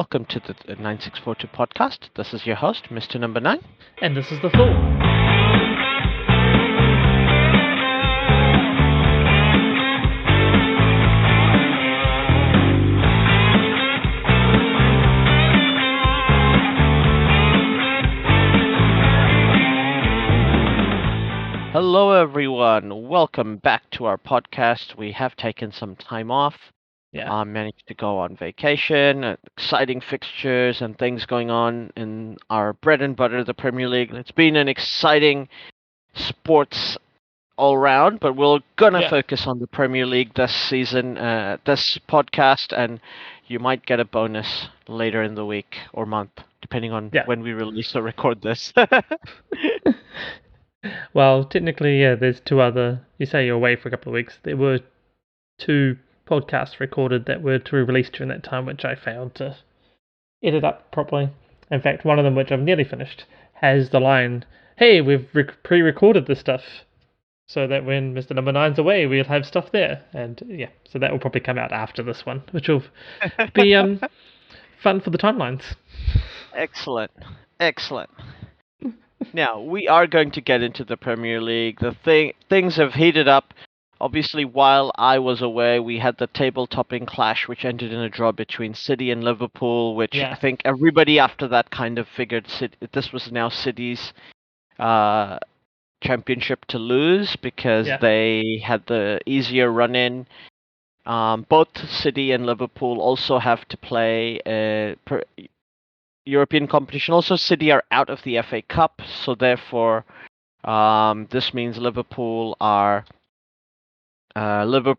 welcome to the 9642 podcast. This is your host, Mr. Number 9. And this is the Fool. Hello, everyone. Welcome back to our podcast. We have taken some time off. Managed to go on vacation, exciting fixtures and things going on in our bread and butter, the Premier League. It's been an exciting sports all round, but we're gonna focus on the Premier League this season, this podcast, and you might get a bonus later in the week or month, depending on when we release or record this. Well, technically, there's two other. You say you're away for a couple of weeks. There were two podcasts recorded that were to be released during that time, which I failed to edit up properly. In fact, one of them, which I've nearly finished, has the line, "Hey, we've pre-recorded this stuff, so that when Mr. Number 9's away, we'll have stuff there." And so that will probably come out after this one, which will be fun for the timelines. Excellent. Now, we are going to get into the Premier League. Things have heated up. Obviously, while I was away, we had the table-topping clash, which ended in a draw between City and Liverpool, which I think everybody after that kind of figured this was now City's championship to lose because they had the easier run-in. Both City and Liverpool also have to play European competition. Also, City are out of the FA Cup, so therefore this means Liverpool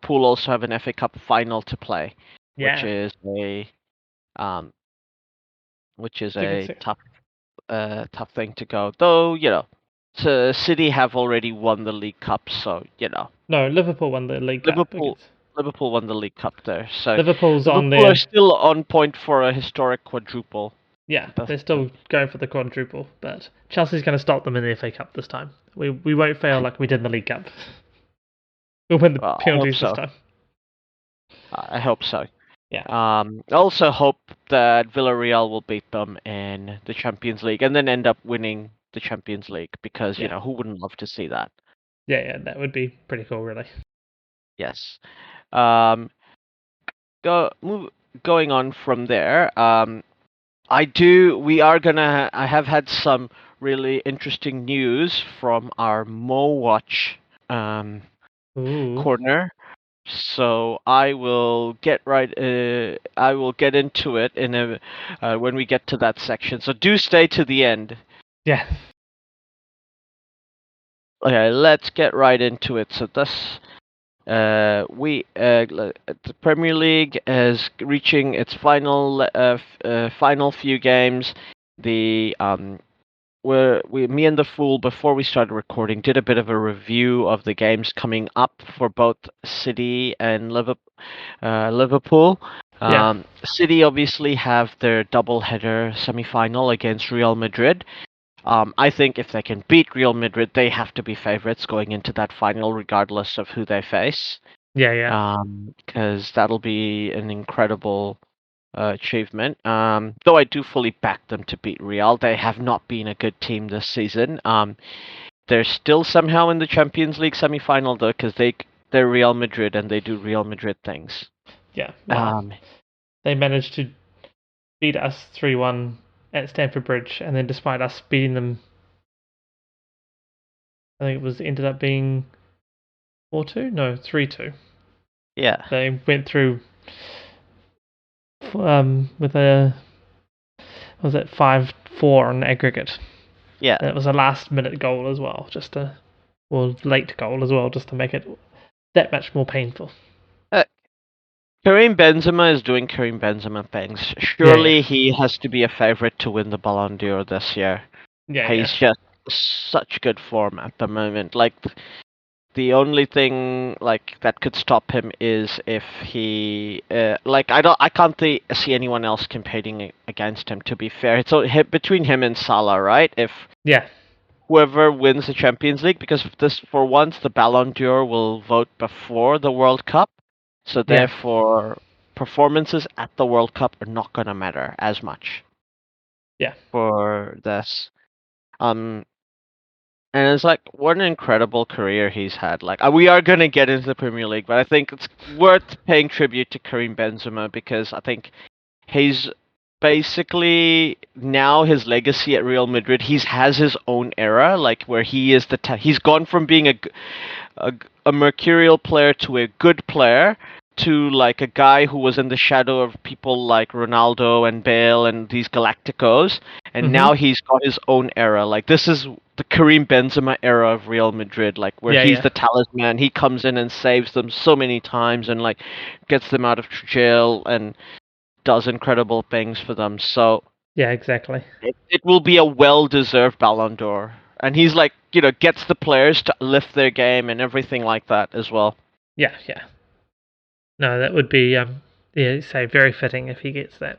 also have an FA Cup final to play, which is a tough thing to go. Though so City have already won the League Cup, so No, Liverpool won the League Cup. Liverpool won the League Cup there, so Liverpool are still on point for a historic quadruple. Yeah, they're still going for the quadruple, but Chelsea's going to stop them in the FA Cup this time. We won't fail like we did in the League Cup. We'll win the penalties this time. I hope so. Yeah. I also hope that Villarreal will beat them in the Champions League and then end up winning the Champions League because, who wouldn't love to see that? Yeah, that would be pretty cool, really. Yes. Going on from there, I have had some really interesting news from our Mo Watch corner. So I will get into it when we get to that section. So do stay to the end. Yeah. Okay, let's get right into it. So this the Premier League is reaching its final few games. Me and the Fool, before we started recording, did a bit of a review of the games coming up for both City and Liverpool. City obviously have their double-header semi-final against Real Madrid. I think if they can beat Real Madrid, they have to be favourites going into that final, regardless of who they face. Because that'll be an incredible achievement. Though I do fully back them to beat Real. They have not been a good team this season. They're still somehow in the Champions League semi-final, though, because they're Real Madrid and they do Real Madrid things. Yeah. They managed to beat us 3-1 at Stamford Bridge, and then despite us beating them, I think it ended up being 4-2? No, 3-2. Yeah. They went through with a 5-4 on aggregate. Yeah. And it was a last-minute goal as well, late goal as well, just to make it that much more painful. Karim Benzema is doing Karim Benzema things. Surely he has to be a favourite to win the Ballon d'Or this year. He's just such good form at the moment. Like, the only thing that could stop him is if he I can't see anyone else competing against him. To be fair, it's between him and Salah, right? Whoever wins the Champions League, because for once the Ballon d'Or will vote before the World Cup. So therefore, performances at the World Cup are not going to matter as much. Yeah. For this. And it's like, what an incredible career he's had. Like, we are going to get into the Premier League, but I think it's worth paying tribute to Karim Benzema because I think he's basically now his legacy at Real Madrid. He has his own era, like where he is he's gone from being a mercurial player to a good player to like a guy who was in the shadow of people like Ronaldo and Bale and these Galacticos, and now he's got his own era. Like this is the Karim Benzema era of Real Madrid, like where he's the talisman. He comes in and saves them so many times and like gets them out of jail and does incredible things for them. So yeah, exactly. It will be a well-deserved Ballon d'Or. And he's like, gets the players to lift their game and everything like that as well. Yeah. No, that would be, say, very fitting if he gets that.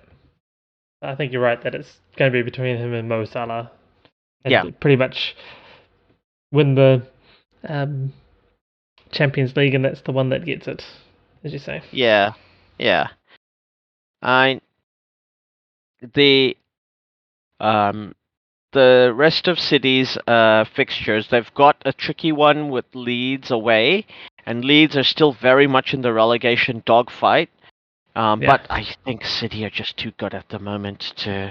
I think you're right that it's going to be between him and Mo Salah. And pretty much win the Champions League, and that's the one that gets it, as you say. Yeah. The rest of City's fixtures, they've got a tricky one with Leeds away, and Leeds are still very much in the relegation dogfight. But I think City are just too good at the moment to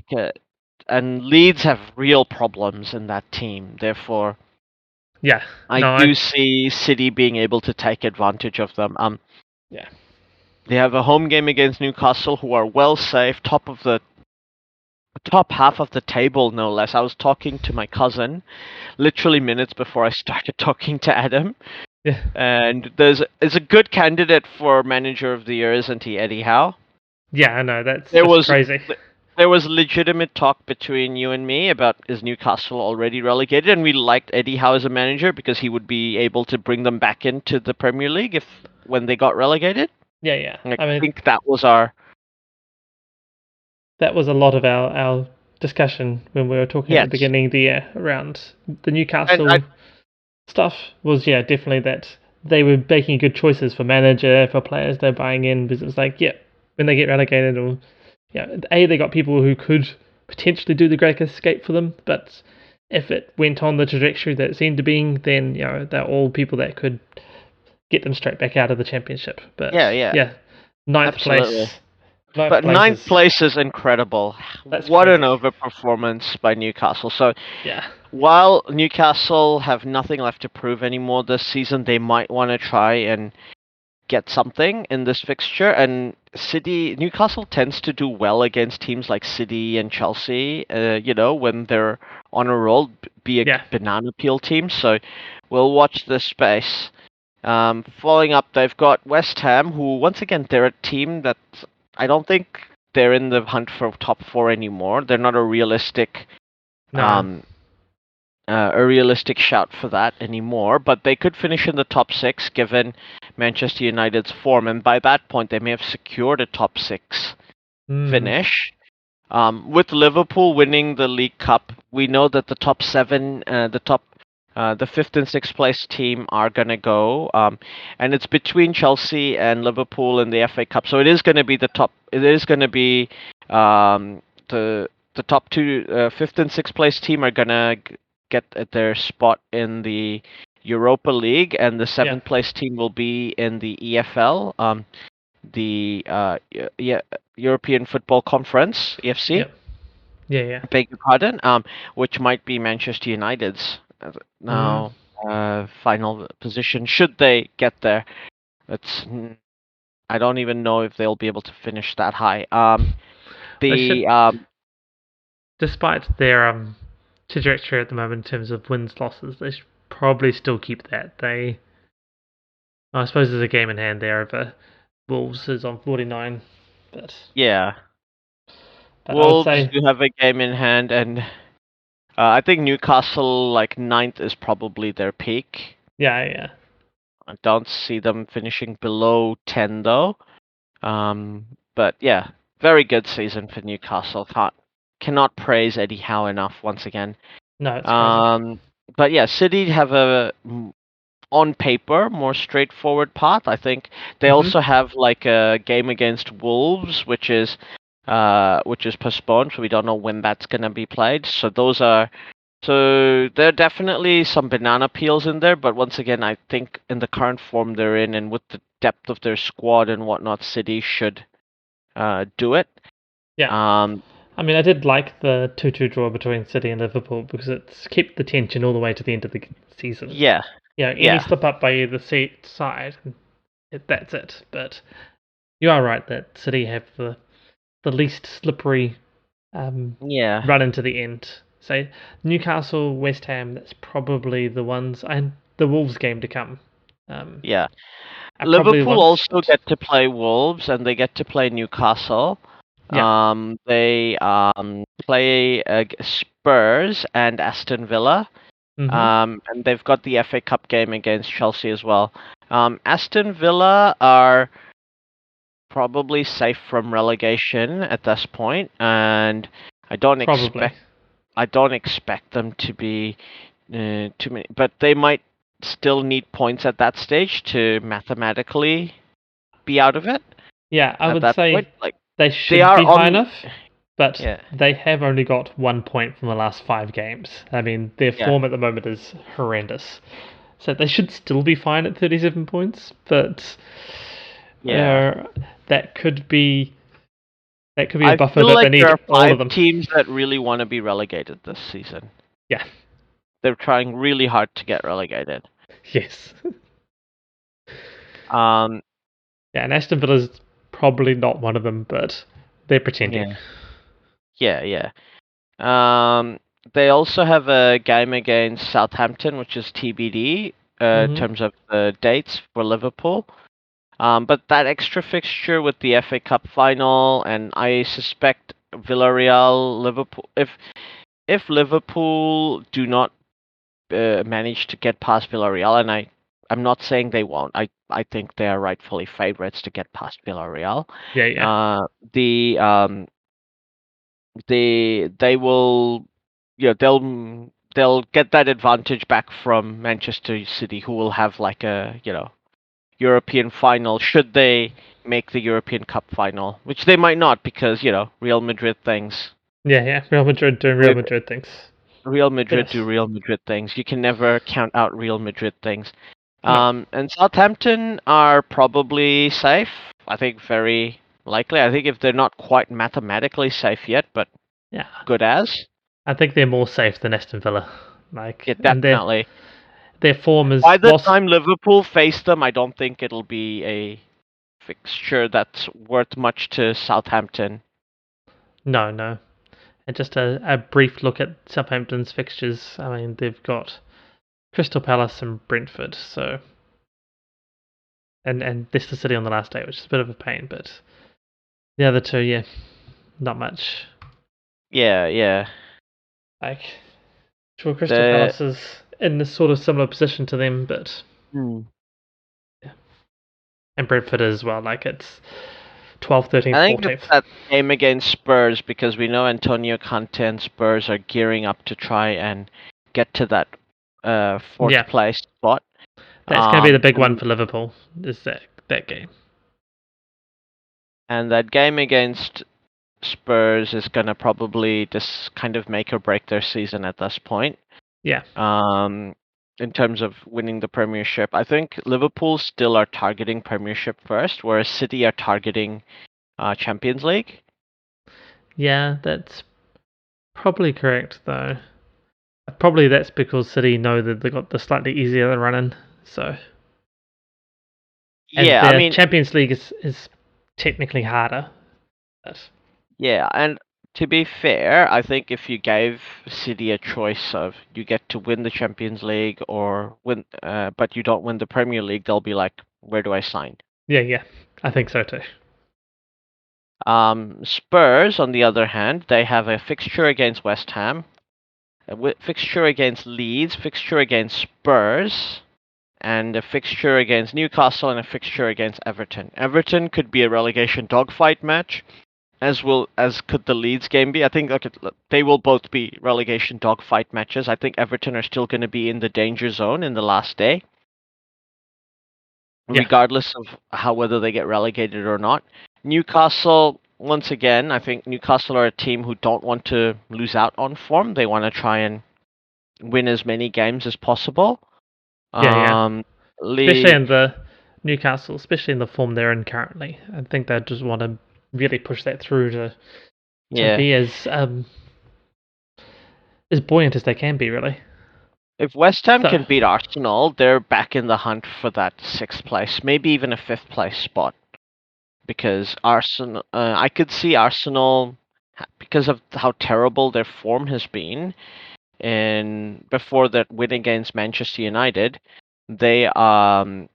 get. And Leeds have real problems in that team. Therefore, I do see City being able to take advantage of them. They have a home game against Newcastle, who are well safe, top half of the table, no less. I was talking to my cousin literally minutes before I started talking to Adam. Yeah. And there's a good candidate for manager of the year, isn't he, Eddie Howe? Yeah, I know. That's crazy. There was legitimate talk between you and me about is Newcastle already relegated, and we liked Eddie Howe as a manager because he would be able to bring them back into the Premier League when they got relegated. Yeah. I think that was a lot of our discussion when we were talking at the beginning of the year around the Newcastle stuff was definitely that they were making good choices for manager, for players they're buying in, because it was like, when they get relegated, or they got people who could potentially do the Great Escape for them, but if it went on the trajectory that it seemed to be, then they're all people that could get them straight back out of the Championship. But ninth place. Ninth place is incredible. What crazy. An overperformance by Newcastle. So while Newcastle have nothing left to prove anymore this season, they might want to try and get something in this fixture. And Newcastle tends to do well against teams like City and Chelsea, when they're on a roll, be a banana peel team. So we'll watch this space. Following up, they've got West Ham, who, once again, they're a team that I don't think they're in the hunt for top four anymore. They're not a realistic shout for that anymore, but they could finish in the top six given Manchester United's form, and by that point they may have secured a top six finish. With Liverpool winning the League Cup, we know that the top seven, the fifth and sixth place team are going to go, and it's between Chelsea and Liverpool in the FA Cup. So it is going to be the top two, fifth and sixth place team are going to get their spot in the Europa League, and the seventh place team will be in the EFL, the European Football Conference, EFC. Beg your pardon. Which might be Manchester United's now final position should they get there. I don't even know if they'll be able to finish that high. Despite their trajectory at the moment in terms of wins, losses, they should probably still keep that. I suppose there's a game in hand there over Wolves is on 49, but Wolves do have a game in hand, and I think Newcastle, like ninth, is probably their peak. Yeah. I don't see them finishing below 10 though. But very good season for Newcastle. Cannot praise Eddie Howe enough once again. No, it's crazy. But City have a on paper, more straightforward path. I think they also have like a game against Wolves, which is postponed, so we don't know when that's gonna be played. So there are definitely some banana peels in there, but once again, I think in the current form they're in, and with the depth of their squad and whatnot, City should do it. Yeah. I mean, I did like the 2-2 draw between City and Liverpool because it's kept the tension all the way to the end of the season. Yeah. Any slip up by either side, that's it. But you are right that City have the least slippery run into the end. So Newcastle, West Ham, that's probably the ones, and the Wolves game to come. Liverpool also get to play Wolves, and they get to play Newcastle. Yeah. They play Spurs and Aston Villa. And they've got the FA Cup game against Chelsea as well. Aston Villa are probably safe from relegation at this point, and I don't expect them to be too many, but they might still need points at that stage to mathematically be out of it. Yeah, I would say they should be high enough, but they have only got 1 point from the last 5 games. I mean, their form at the moment is horrendous. So they should still be fine at 37 points, but that could be a buffer that they need. There are all of them. teams that really want to be relegated this season. Yeah. They're trying really hard to get relegated. Yes. And Aston Villa's probably not one of them, but they're pretending. Yeah. They also have a game against Southampton, which is TBD in terms of the dates for Liverpool. But that extra fixture with the FA Cup final, and I suspect Villarreal, Liverpool. If Liverpool do not manage to get past Villarreal, and I'm not saying they won't. I think they are rightfully favorites to get past Villarreal. They will, they'll get that advantage back from Manchester City, who will have like a European final should they make the European Cup final, which they might not because Real Madrid things. Yeah, Real Madrid doing Real Madrid things. Real Madrid do Real Madrid things. You can never count out Real Madrid things. And Southampton are probably safe. I think very likely. I think if they're not quite mathematically safe yet, but good as. I think they're more safe than Aston Villa. Definitely. Their form is. By the time Liverpool face them, I don't think it'll be a fixture that's worth much to Southampton. No. And just a brief look at Southampton's fixtures. I mean, they've got Crystal Palace and Brentford, so and Leicester City on the last day, which is a bit of a pain, but the other two, not much. Yeah. Like, sure, Crystal Palace is in this sort of similar position to them, but and Brentford as well. Like it's 12th, 13th, 14th. I think it's that game against Spurs because we know Antonio Conte and Spurs are gearing up to try and get to that fourth place spot. That's going to be the big one for Liverpool, is that game. And that game against Spurs is going to probably just kind of make or break their season at this point. Yeah. In terms of winning the Premiership, I think Liverpool still are targeting Premiership first, whereas City are targeting Champions League. Yeah, that's probably correct, though. Probably that's because City know that they got the slightly easier run in, so. And I mean, Champions League is technically harder. Yeah, and to be fair, I think if you gave City a choice of you get to win the Champions League or win, but you don't win the Premier League, they'll be like, "Where do I sign?" Yeah, I think so too. Spurs, on the other hand, they have a fixture against West Ham, a fixture against Leeds, fixture against Spurs, and a fixture against Newcastle, and a fixture against Everton. Everton could be a relegation dogfight match. As could the Leeds game be. I think they will both be relegation dogfight matches. I think Everton are still going to be in the danger zone in the last day. Yeah. regardless of whether they get relegated or not. Newcastle, once again, I think Newcastle are a team who don't want to lose out on form. They want to try and win as many games as possible. Yeah. Especially in League, the Newcastle, especially in the form they're in currently. I think they just want to really push that through to yeah. be as buoyant as they can be, really. If West Ham So can beat Arsenal, they're back in the hunt for that sixth place, maybe even a fifth place spot. Because Arsenal, I could see Arsenal because of how terrible their form has been, and before that win against Manchester United, they I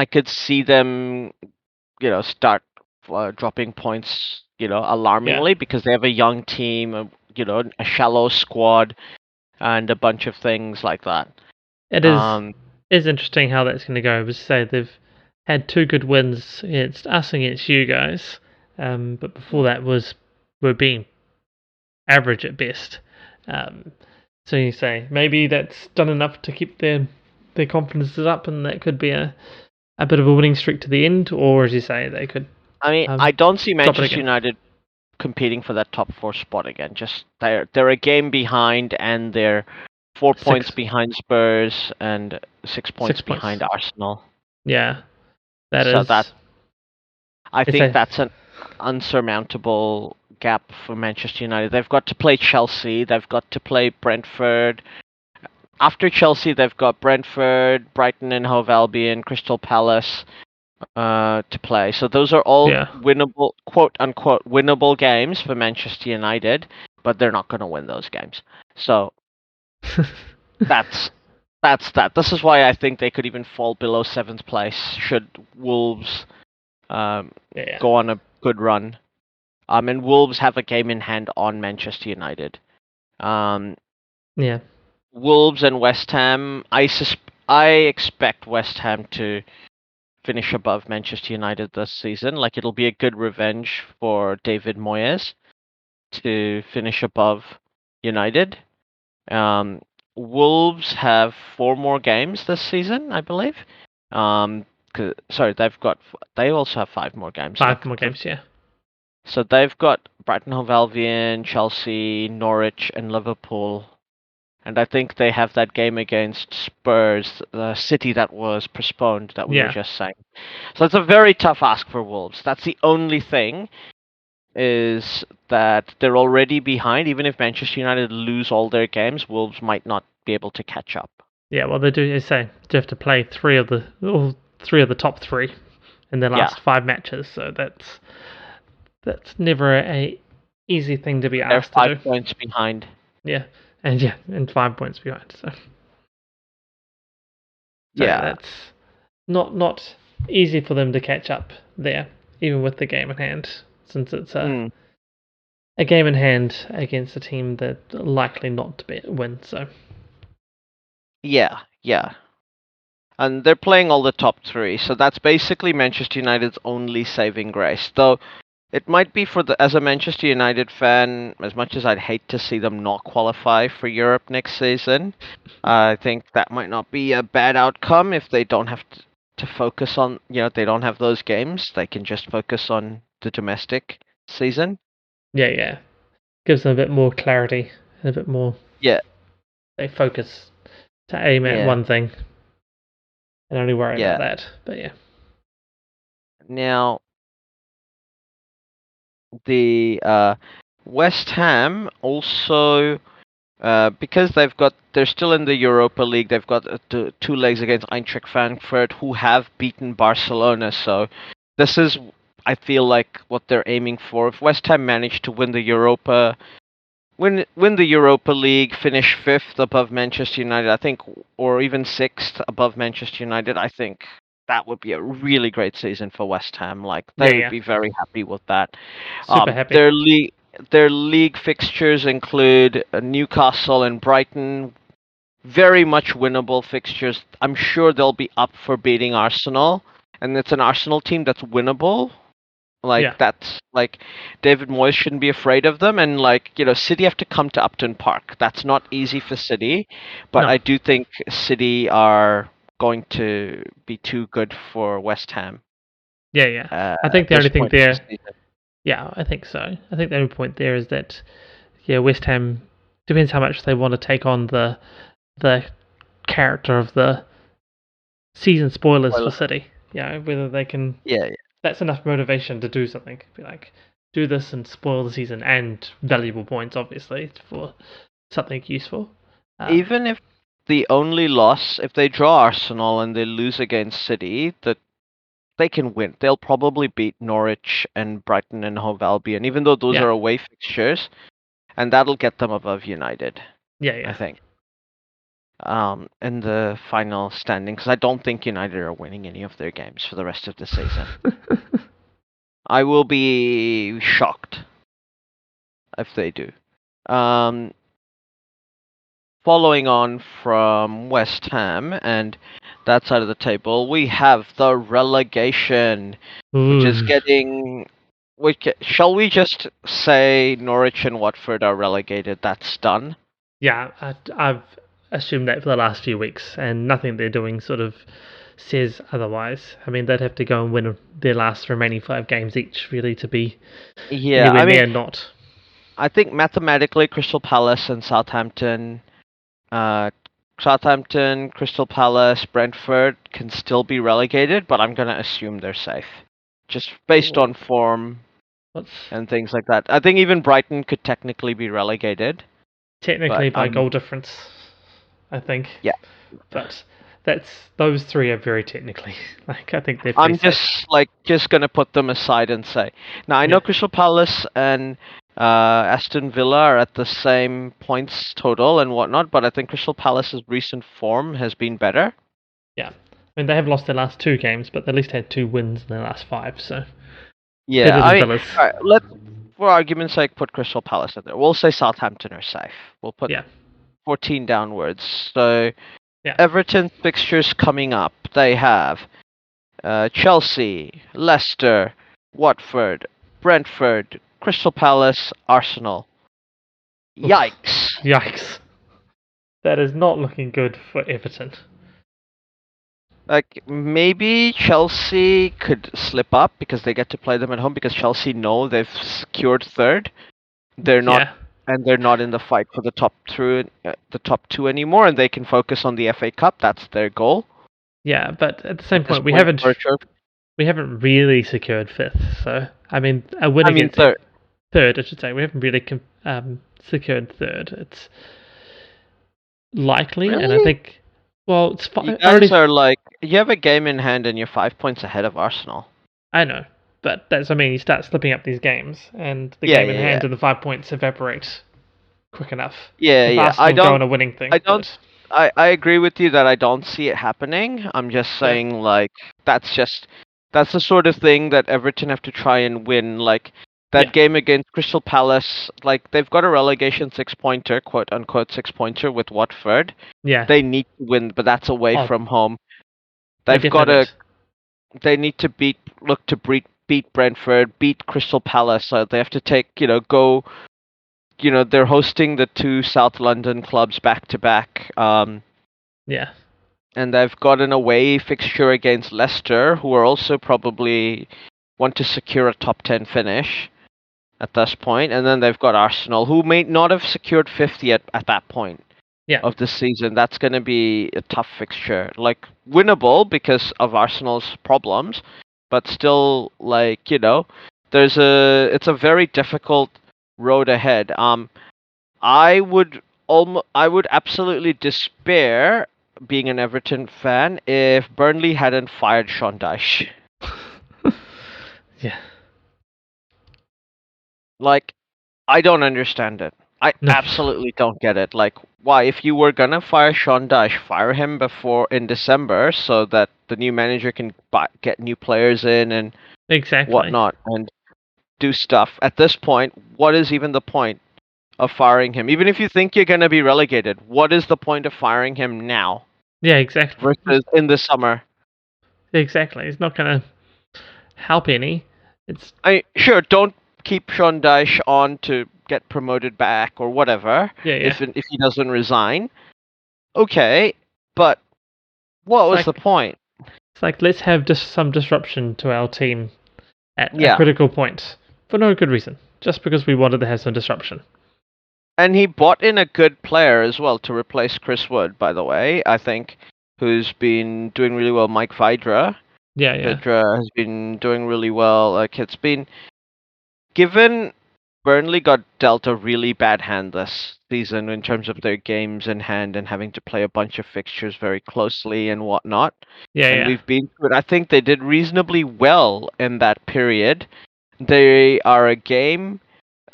could see them, start dropping points, yeah, alarmingly because they have a young team, a shallow squad, and a bunch of things like that. it Um, is interesting how that's going to go. As say, they've had 2 good wins against us and against you guys, but before that were being average at best. So you say maybe that's done enough to keep their confidences up, and that could be a bit of a winning streak to the end, or as you say, they could I mean, I don't see drop it Manchester again. United competing for that top 4 spot again. Just they're a game behind, and they're 4 points behind Spurs and 6 points behind Arsenal. Yeah, that So is. I think that's an unsurmountable gap for Manchester United. They've got to play Chelsea. They've got to play Brentford. After Chelsea, they've got Brentford, Brighton and Hove Albion, Crystal Palace to play. So those are all winnable, quote unquote, winnable games for Manchester United, but they're not going to win those games. So that's that. This is why I think they could even fall below 7th place should Wolves go on a good run. And Wolves have a game in hand on Manchester United. Yeah. Wolves and West Ham. I expect West Ham to finish above Manchester United this season. Like, it'll be a good revenge for David Moyes to finish above United. Wolves have 4 more games this season, I believe. Sorry, they also have 5 more games. 5 more games, yeah. So they've got Brighton, Hove Albion, Chelsea, Norwich, and Liverpool. And I think they have that game against Spurs, the City that was postponed that we were just saying. So it's a very tough ask for Wolves. That's the only thing, is that they're already behind. Even if Manchester United lose all their games, Wolves might not be able to catch up. Yeah, well, they do say they have to play 3 of the top 3 in their last 5 matches. So that's never a easy thing to be asked to do. They're 5 points behind. Yeah, and 5 points behind. So that's not easy for them to catch up there, even with the game in hand, since it's a game in hand against a team that likely not to win. So yeah. And they're playing all the top 3, so that's basically Manchester United's only saving grace. Though it might be as a Manchester United fan, as much as I'd hate to see them not qualify for Europe next season, I think that might not be a bad outcome if they don't have to focus on, they don't have those games. They can just focus on the domestic season. Yeah. Gives them a bit more clarity and a bit more. Yeah. They focus to aim at one thing and only worry about that. But yeah. Now, the West Ham also, because they're still in the Europa League. They've got 2 legs against Eintracht Frankfurt, who have beaten Barcelona. So this is, I feel like, what they're aiming for. If West Ham manage to win the Europa League, finish 5th above Manchester United, I think, or even 6th above Manchester United, I think that would be a really great season for West Ham. Like, they would be very happy with that. Super happy. Their league fixtures include Newcastle and Brighton. Very much winnable fixtures. I'm sure they'll be up for beating Arsenal, and it's an Arsenal team that's winnable. That's like, David Moyes shouldn't be afraid of them, and City have to come to Upton Park. That's not easy for City, but I do think City are going to be too good for West Ham. Yeah. I think the at only this thing point of the there, season. yeah, I think so. I think the only point there is that, yeah, West Ham depends how much they want to take on the character of the season spoilers for Well, City. Yeah, whether they can. yeah, That's enough motivation to do something. Be like, do this and spoil the season and valuable points, obviously, for something useful. even if the only loss, if they draw Arsenal and they lose against City, that they can win. They'll probably beat Norwich and Brighton and Hove Albion, even though those Yeah. are away fixtures, and that'll get them above United, I Yeah. think. In the final standing, because I don't think United are winning any of their games for the rest of the season. I will be shocked if they do. Following on from West Ham and that side of the table, we have the relegation, which is getting. Shall we just say Norwich and Watford are relegated? That's done. Yeah, I've assumed that for the last few weeks, and nothing they're doing sort of says otherwise. I mean, they'd have to go and win their last remaining 5 games each, really, to be Yeah, anywhere I mean, near not. I think mathematically, Crystal Palace and Southampton, Crystal Palace, Brentford can still be relegated, but I'm gonna assume they're safe, just based on form What's and things like that. I think even Brighton could technically be relegated. technically But by goal difference, I think. Yeah. But those 3 are very technically. Like, I think they're I'm pretty safe. just gonna put them aside and say. Now I know Yeah. Crystal Palace and Aston Villa are at the same points total and whatnot, but I think Crystal Palace's recent form has been better. Yeah. I mean, they have lost their last 2 games, but they at least had 2 wins in their last 5, so Yeah, better I than mean, Villa's. all right, let's, for argument's sake, put Crystal Palace in there. We'll say Southampton are safe. We'll put Yeah. 14 downwards. So Yeah. Everton fixtures coming up. They have Chelsea, Leicester, Watford, Brentford, Crystal Palace, Arsenal. Oof. Yikes. Yikes. That is not looking good for Everton. Like, maybe Chelsea could slip up because they get to play them at home because Chelsea know they've secured third. They're not, Yeah. and they're not in the fight for the top two anymore, and they can focus on the FA Cup. That's their goal. Yeah, but at the same At this point, we haven't for a trophy. really secured 5th. So I mean, a win against third. third, I should say. We haven't really secured 3rd. It's likely, and I Really? think, well, it's fine. You guys are like, you have a game in hand and you're 5 points ahead of Arsenal. I know, but that's, I mean, you start slipping up these games, and the Yeah, game in yeah, hand yeah. and the 5 points evaporate quick enough. Yeah, If yeah. Arsenal go on a winning thing. I agree with you that I don't see it happening. I'm just saying, like, that's the sort of thing that Everton have to try and win. Like, that game against Crystal Palace, like, they've got a relegation 6-pointer, quote unquote 6-pointer with Watford. Yeah. They need to win, but that's away from home. They need to beat Brentford, beat Crystal Palace. So they have to take, they're hosting the 2 South London clubs back to back. Yeah. And they've got an away fixture against Leicester, who are also probably want to secure a top 10 finish at this point. And then they've got Arsenal, who may not have secured 5th yet at that point of the season. That's going to be a tough fixture. Like, winnable because of Arsenal's problems, but still, like, it's a very difficult road ahead. I would absolutely despair being an Everton fan if Burnley hadn't fired Sean Dyche. Yeah. Like, I don't understand it. I absolutely don't get it. Like, why? If you were gonna fire Sean Dyche, fire him in December so that the new manager can get new players in and whatnot and do stuff. At this point, what is even the point of firing him? Even if you think you're gonna be relegated, what is the point of firing him now? Yeah, exactly. Versus in the summer. Exactly. It's not gonna help any. Sure, don't keep Sean Dyche on to get promoted back or whatever. Yeah. If he doesn't resign, okay, but what was like- the point? It's like, let's have just some disruption to our team at a Yeah. critical point for no good reason, just because we wanted to have some disruption. And he bought in a good player as well to replace Chris Wood, by the way, I think, who's been doing really well. Mike Vidra. Yeah, yeah. Vidra has been doing really well. Like, it's been... Given Burnley got dealt a really bad hand this season in terms of their games in hand and having to play a bunch of fixtures very closely and whatnot. Yeah, And yeah. we've been through it. I think they did reasonably well in that period. They are a game...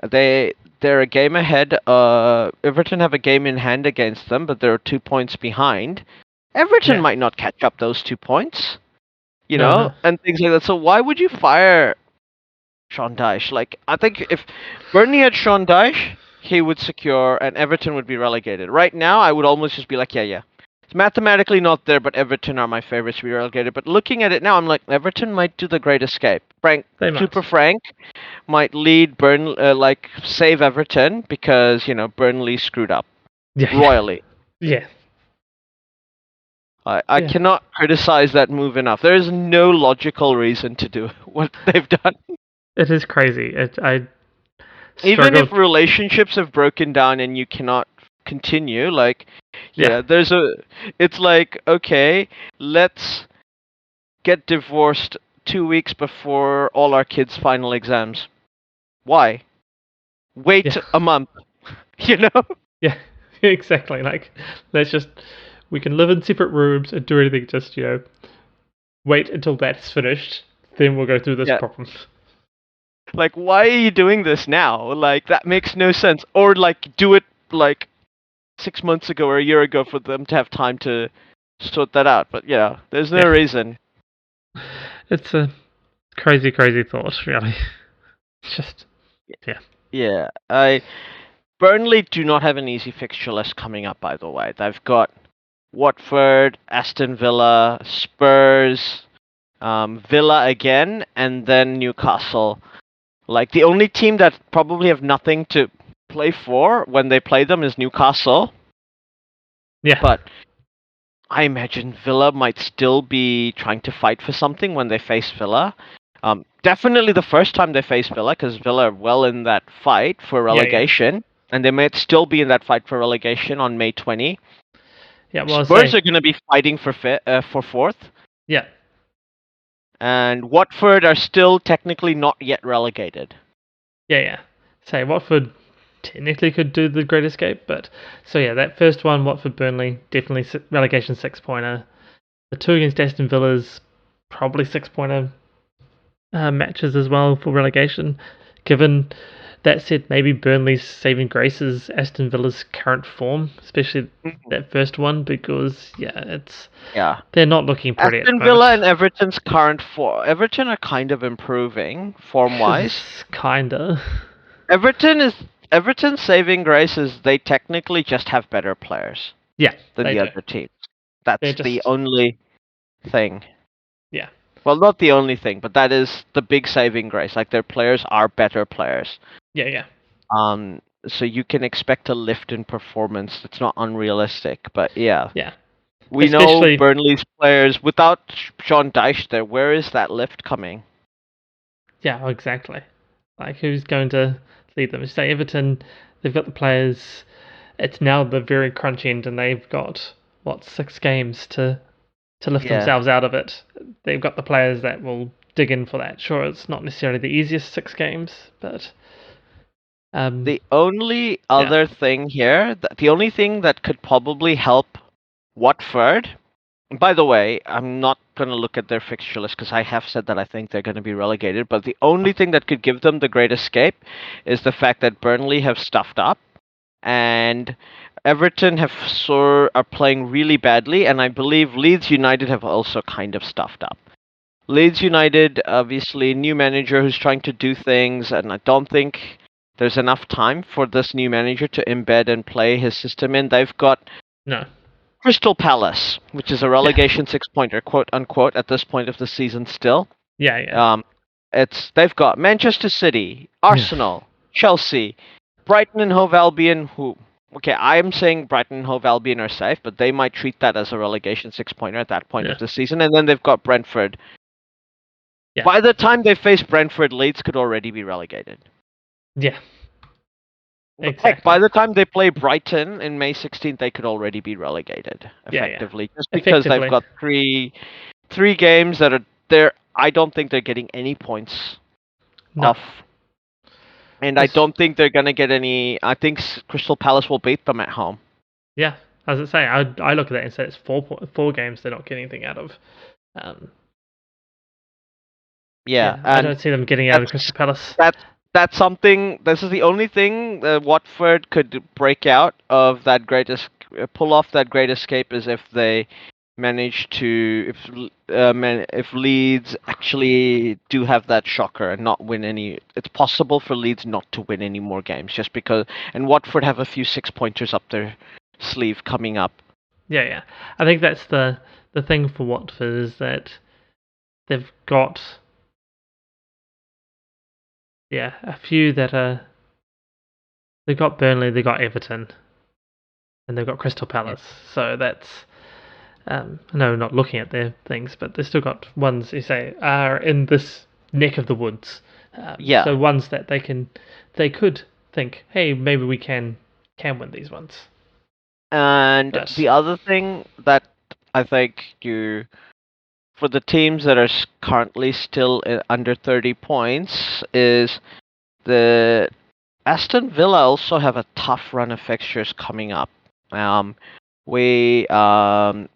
They're a game ahead. Everton have a game in hand against them, but they're 2 points behind. Everton Yeah. might not catch up those 2 points, you No, know, no. and things like that. So why would you fire Sean Dyche? Like, I think if Burnley had Sean Dyche, he would secure, and Everton would be relegated. Right now, I would almost just be like, yeah. It's mathematically not there, but Everton are my favorites to be relegated. But looking at it now, I'm like, Everton might do the Great Escape. They might. Super Frank might lead save Everton because, you know, Burnley screwed up Yeah. royally. Yeah. I Yeah. cannot criticize that move enough. There is no logical reason to do what they've done. It is crazy. I Even struggled. if relationships have broken down and you cannot continue, like, Yeah. it's like, okay, let's get divorced 2 weeks before all our kids' final exams. Why? Wait Yeah. a month, you know? Yeah, exactly. Like, we can live in separate rooms and do anything, just, wait until that's finished, then we'll go through this Yeah. problem. Like, why are you doing this now? Like, that makes no sense. Or, like, do it, like, 6 months ago or a year ago for them to have time to sort that out. But, yeah, there's no Yeah. reason. It's a crazy, crazy thought, really. It's just, Yeah, Burnley do not have an easy fixture list coming up, by the way. They've got Watford, Aston Villa, Spurs, Villa again, and then Newcastle. Like, the only team that probably have nothing to play for when they play them is Newcastle. yeah. But I imagine Villa might still be trying to fight for something when they face Villa. Definitely the first time they face Villa, because Villa are well in that fight for relegation. And they might still be in that fight for relegation on May 20. Yeah, well, Spurs are going to be fighting for fourth. yeah. And Watford are still technically not yet relegated. Yeah. Say, Watford technically could do the Great Escape, but... So, yeah, that first one, Watford-Burnley, definitely relegation 6-pointer. The two against Aston Villa's probably 6-pointer matches as well for relegation. Given that said, maybe Burnley's saving grace is Aston Villa's current form, especially that first one, because, they're not looking pretty at the Aston moment. Villa and Everton's current form. Everton are kind of improving form-wise. Kinda. Everton's saving grace is they technically just have better players Yeah, than they the do. other teams. That's They're the just- only thing. Yeah. Well, not the only thing, but that is the big saving grace. Like, their players are better players. Yeah. So you can expect a lift in performance. It's not unrealistic, but yeah. Yeah. We Especially- know Burnley's players, without Sean Dyche there, where is that lift coming? Yeah, exactly. Like, who's going to lead them? Say Everton, they've got the players. It's now the very crunch end, and they've got 6 games to lift Yeah. themselves out of it. They've got the players that will dig in for that. Sure, it's not necessarily the easiest 6 games, but The only other thing here, the only thing that could probably help Watford, and by the way, I'm not going to look at their fixture list because I have said that I think they're going to be relegated, but the only thing that could give them the Great Escape is the fact that Burnley have stuffed up and Everton are playing really badly, and I believe Leeds United have also kind of stuffed up. Leeds United, obviously, new manager who's trying to do things, and I don't think there's enough time for this new manager to embed and play his system in. They've got no. Crystal Palace, which is a relegation 6-pointer, quote unquote, at this point of the season still. Yeah. They've got Manchester City, Arsenal, Chelsea, Brighton and Hove Albion, who Okay, I'm saying Brighton and Hove Albion are safe, but they might treat that as a relegation 6-pointer at that point Yeah. of the season, and then they've got Brentford. Yeah. By the time they face Brentford, Leeds could already be relegated. Yeah. Heck, Exactly. by the time they play Brighton in May 16th, they could already be relegated effectively, just because they've Effectively. got three games that are there. I don't think they're getting any points No. off, and I don't think they're gonna get any. I think Crystal Palace will beat them at home. Yeah, as I say, I look at that and say it's 4 games they're not getting anything out of. Yeah, I and don't see them getting out of Crystal Palace. that's something. This is the only thing that Watford could break out of that pull off that great escape is if they manage to if Leeds actually do have that shocker and not win any. It's possible for Leeds not to win any more games just because, and Watford have a few 6-pointers up their sleeve coming up. Yeah. I think that's the thing for Watford is that they've got a few that are. They've got Burnley, they've got Everton, and they've got Crystal Palace. So that's no, not looking at their things, but they've still got ones you say are in this neck of the woods. So ones that they could think, hey, maybe we can win these ones. And the other thing that I think for the teams that are currently still under 30 points is the Aston Villa also have a tough run of fixtures coming up. We've gone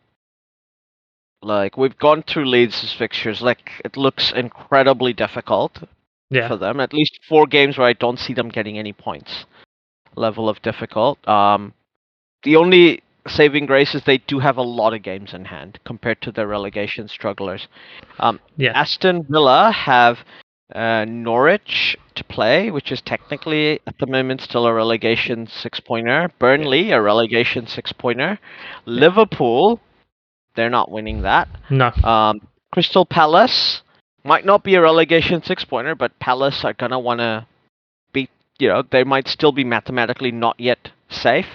through Leeds' fixtures. Like, it looks incredibly difficult for them. At least 4 games where I don't see them getting any points. Level of difficult. The only saving grace is they do have a lot of games in hand compared to their relegation strugglers. Aston Villa have Norwich to play, which is technically at the moment still a relegation 6-pointer. Burnley, a relegation 6-pointer. Liverpool, they're not winning that. No. Crystal Palace might not be a relegation 6-pointer, but Palace are gonna want to beat. They might still be mathematically not yet safe.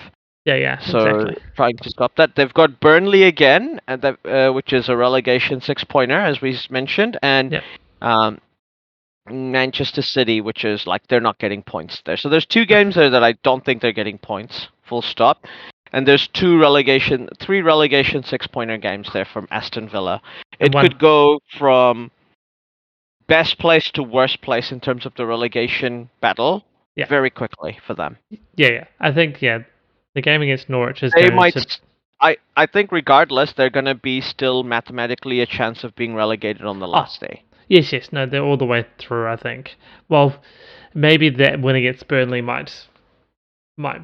So Exactly. trying to stop that. They've got Burnley again, and which is a relegation 6-pointer, as we mentioned, and Manchester City, which is like they're not getting points there. So there's 2 games there that I don't think they're getting points. Full stop. And there's 3 relegation 6-pointer games there from Aston Villa. It could go from best place to worst place in terms of the relegation battle very quickly for them. I think the game against Norwich is I think regardless, they're going to be still mathematically a chance of being relegated on the last day. Yes. No, they're all the way through, I think. Well, maybe that win against Burnley might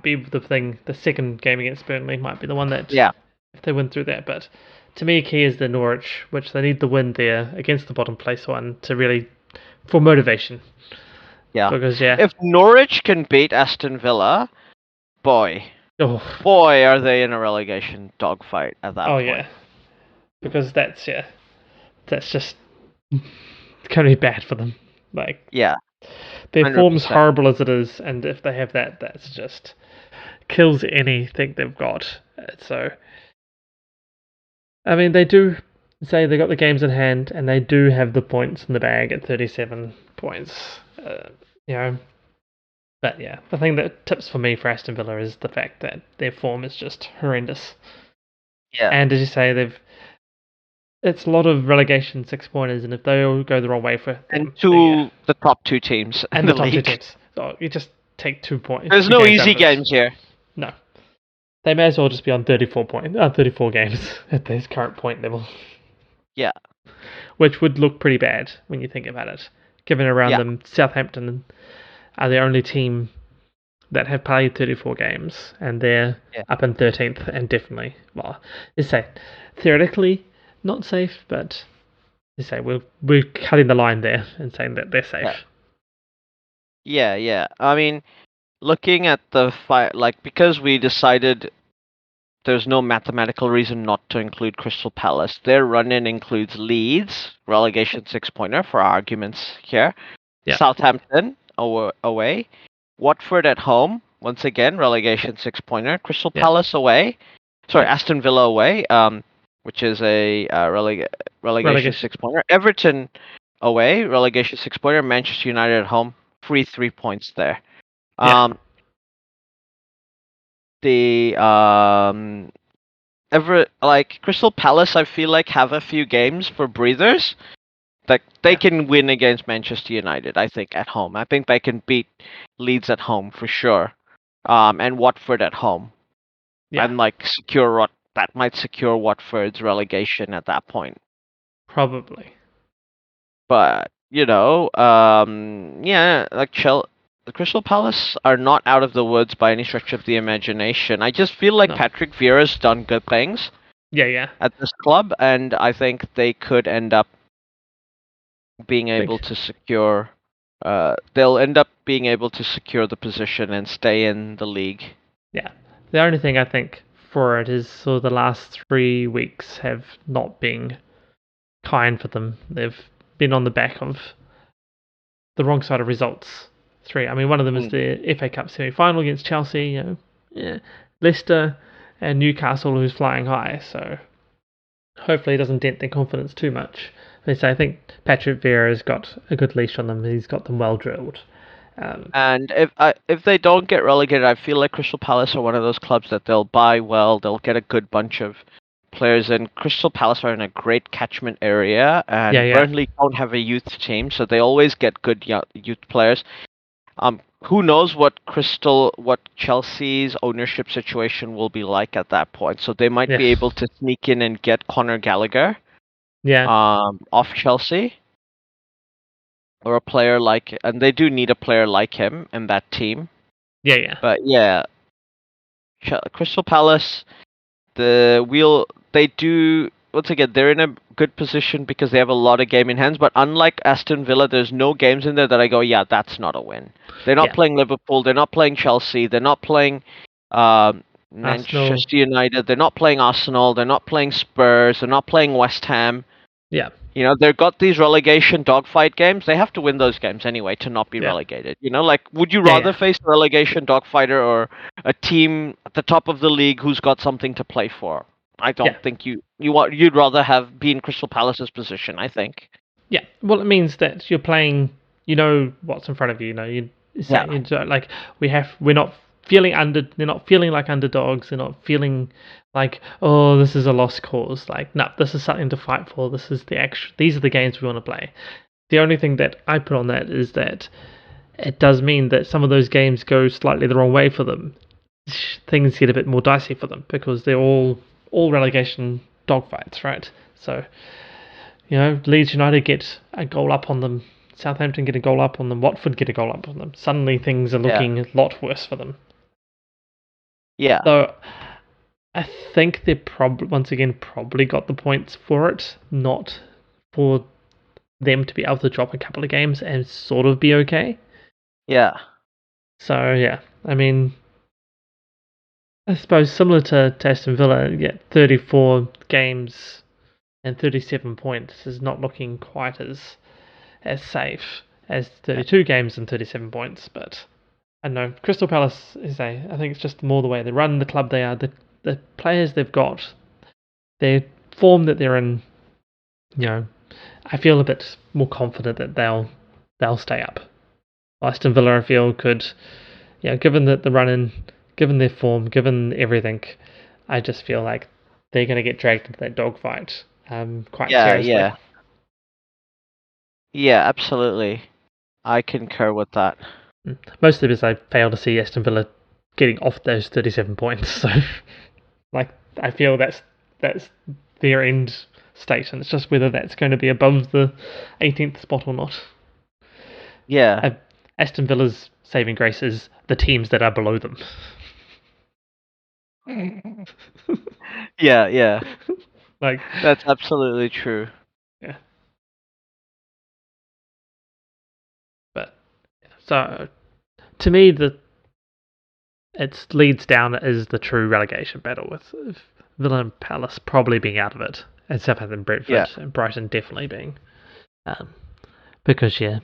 be the thing. The second game against Burnley might be the one that if they win through that. But to me, key is the Norwich, which they need the win there against the bottom place one to really for motivation. Yeah. Because if Norwich can beat Aston Villa, boy, are they in a relegation dogfight at that point. Because that's just going to be bad for them. Their 100%. Form's horrible as it is, and if they have that's just kills anything they've got. So, I mean, they do say they got the games in hand, and they do have the points in the bag at 37 points. But the thing that tips for me for Aston Villa is the fact that their form is just horrendous. And as you say, it's a lot of relegation 6-pointers, and if they all go the wrong way for them, and the top 2 teams and in the top league. 2 teams, so you just take 2 points. There's no easy games here. No, they may as well just be on 34 games at this current point level. Yeah, which would look pretty bad when you think about it. Given around them, Southampton are the only team that have played 34 games, and they're up in 13th, and definitely, let's say, theoretically not safe, but let's say we're cutting the line there and saying that they're safe. Yeah. I mean, looking at the fight, because we decided there's no mathematical reason not to include Crystal Palace. Their run-in includes Leeds, relegation 6-pointer for arguments here. Southampton away, Watford at home, once again, relegation 6-pointer. Crystal Yeah. Palace away. Sorry, Yeah. Aston Villa away, which is a relegation Relegation. 6-pointer. Everton away, relegation 6-pointer. Manchester United at home, free 3 points there. Yeah. The Crystal Palace, I feel like have a few games for breathers. Like they can win against Manchester United, I think, at home. I think they can beat Leeds at home for sure. And Watford at home. Yeah. And that might secure Watford's relegation at that point. Probably. But, the Crystal Palace are not out of the woods by any stretch of the imagination. I just feel like No. Patrick Vieira's done good things Yeah. at this club, and I think they could end up being able to secure. They'll end up being able to secure the position and stay in the league. Yeah. The only thing I think for it is the last 3 weeks have not been kind for them. They've been on the back of the wrong side of results. 3. I mean, one of them is the FA Cup semi-final against Chelsea. Leicester and Newcastle, who's flying high. So hopefully it doesn't dent their confidence too much. But I think Patrick Vieira's got a good leash on them. He's got them well drilled. And if they don't get relegated, I feel like Crystal Palace are one of those clubs that they'll buy well. They'll get a good bunch of players, and Crystal Palace are in a great catchment area, and Burnley don't have a youth team, so they always get good youth players. Who knows what Chelsea's ownership situation will be like at that point? So they might be able to sneak in and get Conor Gallagher, off Chelsea, or a player and they do need a player like him in that team. Yeah. But yeah, Crystal Palace, they do. Once again, they're in a good position because they have a lot of game in hands. But unlike Aston Villa, there's no games in there that I go, yeah, that's not a win. They're not playing Liverpool. They're not playing Chelsea. They're not playing Manchester United. They're not playing Arsenal. They're not playing Spurs. They're not playing West Ham. Yeah. They've got these relegation dogfight games. They have to win those games anyway to not be relegated. Would you rather face a relegation dogfighter or a team at the top of the league who's got something to play for? I don't think you'd rather be in Crystal Palace's position, I think. Yeah. Well, it means that you're playing, what's in front of you. We're not feeling they're not feeling like underdogs. They're not feeling like, oh, this is a lost cause. Like, no, this is something to fight for. These are the games we want to play. The only thing that I put on that is that it does mean that some of those games go slightly the wrong way for them. Things get a bit more dicey for them because they're all relegation dogfights, right? So, Leeds United get a goal up on them. Southampton get a goal up on them. Watford get a goal up on them. Suddenly things are looking a lot worse for them. Yeah. So I think they probably got the points for it, not for them to be able to drop a couple of games and sort of be okay. Yeah. So, yeah. I mean, I suppose similar to Aston Villa, 34 games and 37 points is not looking quite as safe as 32 games and 37 points. But I don't know. Crystal Palace I think it's just more the way they run the club. They are the players they've got, their form that they're in. I feel a bit more confident that they'll stay up. Aston Villa, I feel, could, given the run-in, given their form, given everything, I just feel like they're going to get dragged into that dogfight quite seriously. Yeah, absolutely. I concur with that. Mostly because I fail to see Aston Villa getting off those 37 points. So, I feel that's their end state, and it's just whether that's going to be above the 18th spot or not. Yeah. Aston Villa's saving grace is the teams that are below them. Yeah. That's absolutely true. Yeah. But so to me, it leads down as the true relegation battle with Villa and Palace probably being out of it, and Southampton, Brentford, and Brighton definitely being, because there's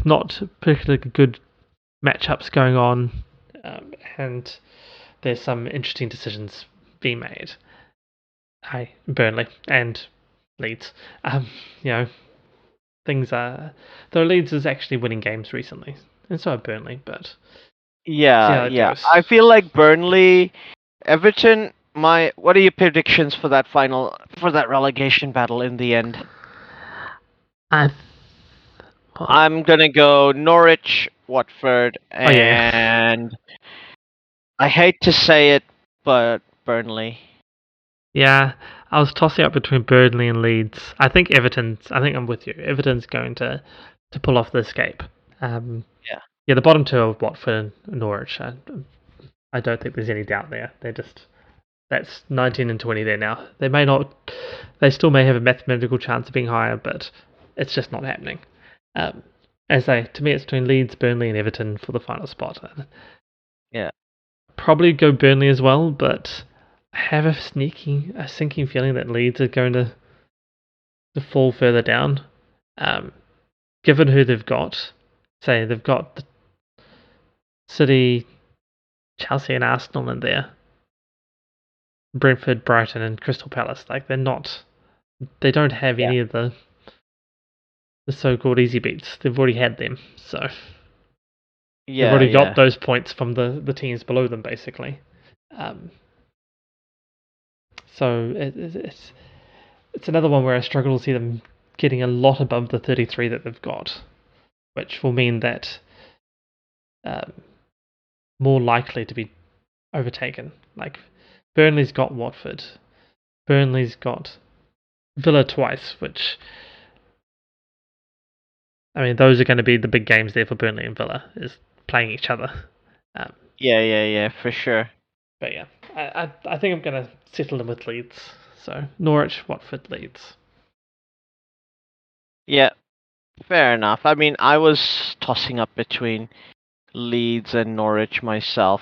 not particularly good matchups going on, and there's some interesting decisions being made. Burnley and Leeds. You know, things are. Though Leeds is actually winning games recently, and so are Burnley, but see how it goes. I feel like Burnley, Everton. What are your predictions for that relegation battle in the end? I'm gonna go Norwich, Watford, and I hate to say it, but Burnley. Yeah, I was tossing up between Burnley and Leeds. I think I'm with you. Everton's going to pull off the escape. Yeah, the bottom two are Watford and Norwich. I don't think there's any doubt there. That's 19 and 20 there now. They still may have a mathematical chance of being higher, but it's just not happening. To me, it's between Leeds, Burnley, and Everton for the final spot. Yeah. Probably go Burnley as well, but I have a sinking feeling that Leeds are going to fall further down. Given who they've got, say they've got the City, Chelsea, and Arsenal in there. Brentford, Brighton, and Crystal Palace. Like they don't have any of the so-called easy beats. They've already had them, so they've already got those points from the teams below them, basically. So it's another one where I struggle to see them getting a lot above the 33 that they've got, which will mean that more likely to be overtaken. Like Burnley's got Watford, Burnley's got Villa twice, which I mean those are going to be the big games there for Burnley and Villa, is playing each other. Yeah, for sure. But yeah, I think I'm going to settle in with Leeds. So Norwich, Watford, Leeds. Yeah, fair enough. I mean, I was tossing up between Leeds and Norwich myself.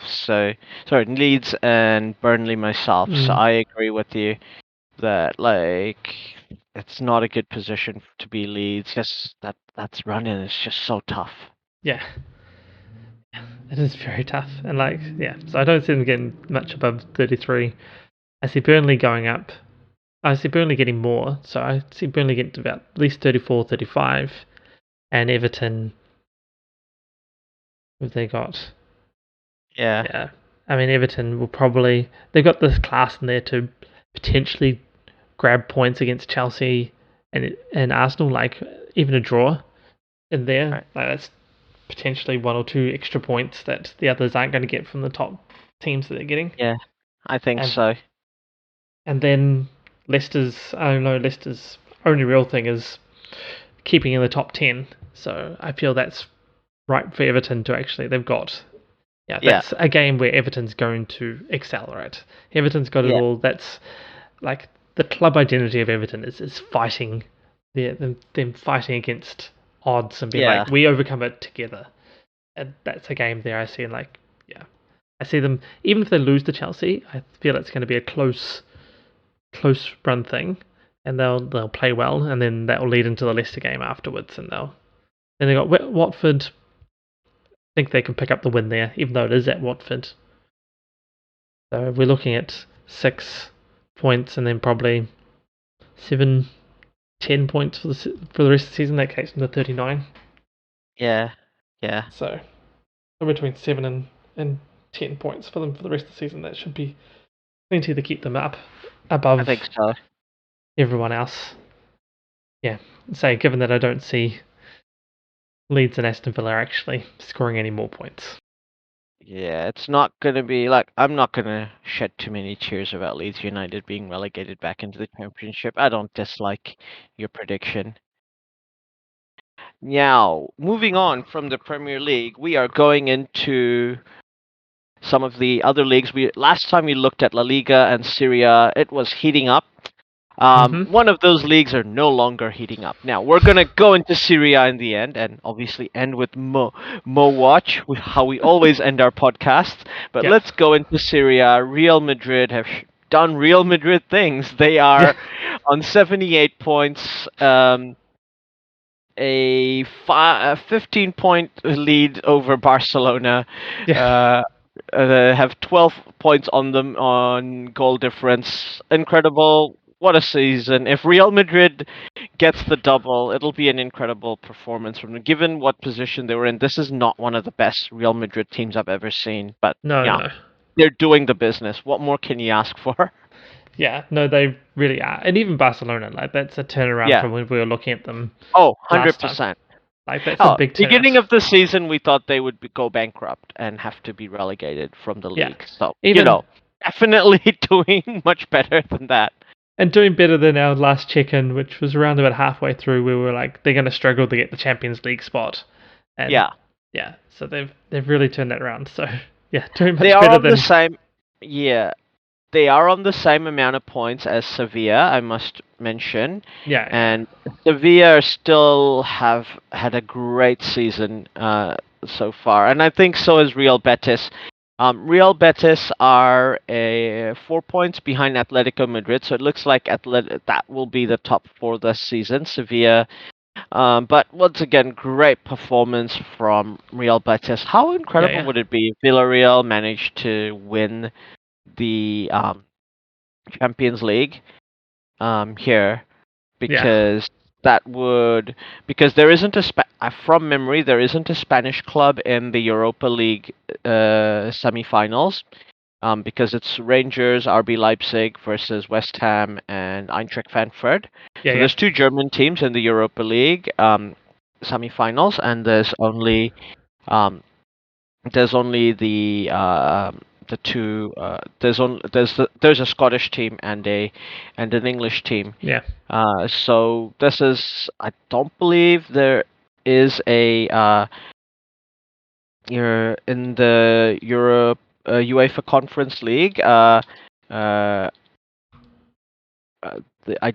Leeds and Burnley myself. So I agree with you that it's not a good position to be Leeds. Just that's running is just so tough. Yeah. It is very tough. And so I don't see them getting much above 33. I see Burnley going up. I see Burnley getting more. So I see Burnley getting to about at least 34, 35. And Everton, what have they got? Yeah. I mean, Everton will probably... They've got this class in there to potentially grab points against Chelsea and Arsenal, like even a draw in there. Right. Like that's potentially 1 or 2 extra points that the others aren't going to get from the top teams that they're getting. Yeah, I think so. And then Leicester's only real thing is keeping in the top 10. So I feel that's right for Everton to actually, that's a game where Everton's going to accelerate. Everton's got it all. That's like the club identity of Everton is fighting, them fighting against odds and being like, we overcome it together. And that's a game there I see, and I see them, even if they lose to Chelsea, I feel it's going to be a close run thing, and they'll play well, and then that will lead into the Leicester game afterwards, and they got Watford. I think they can pick up the win there, even though it is at Watford. So we're looking at 6 points, and then probably 7, 10 points for the rest of the season. That takes them to 39. Yeah. So between 7 and 10 points for them for the rest of the season. That should be plenty to keep them up above, I think so, everyone else. Yeah, given that I don't see Leeds and Aston Villa actually scoring any more points. Yeah, it's not going to be I'm not going to shed too many tears about Leeds United being relegated back into the Championship. I don't dislike your prediction. Now, moving on from the Premier League, we are going into some of the other leagues. Last time we looked at La Liga and Serie A, it was heating up. One of those leagues are no longer heating up. Now, we're going to go into Serie A in the end, and obviously end with Mo Watch, how we always end our podcasts. But let's go into Serie A. Real Madrid have done Real Madrid things. They are on 78 points. a 15-point lead over Barcelona. Yeah. Have 12 points on them on goal difference. Incredible. What a season. If Real Madrid gets the double, it'll be an incredible performance from them. Given what position they were in, this is not one of the best Real Madrid teams I've ever seen. But No, yeah, no. they're doing the business. What more can you ask for? Yeah, no, they really are. And even Barcelona, like, that's a turnaround Yeah. from when we were looking at them Oh, last time. 100%. Like, that's a Oh, big turnaround. beginning of the season, we thought they would go bankrupt and have to be relegated from the Yeah. league. So, Even definitely doing much better than that. and doing better than our last check-in, which was around about halfway through. We were like, they're going to struggle to get the Champions League spot, and Yeah, yeah, so they've really turned that around. So yeah, doing much they are better on the than same. Yeah, they are on the same amount of points as Sevilla, I must mention. yeah. And Sevilla still have had a great season so far, and I think so is Real Betis. Real Betis are 4 points behind Atletico Madrid, so it looks like that will be the top four this season. Sevilla, but once again, great performance from Real Betis. How incredible Yeah. would it be if Villarreal managed to win the Champions League here? Yeah. Because that would because there isn't from memory there isn't a Spanish club in the Europa League semi-finals, because it's Rangers, RB Leipzig versus West Ham and Eintracht Frankfurt. So Yeah. there's two German teams in the Europa League semi-finals, and um, there's only the two there's a Scottish team and an English team. Yeah. So this is I don't believe there is a you're in the Europe UEFA Conference League. Uh, I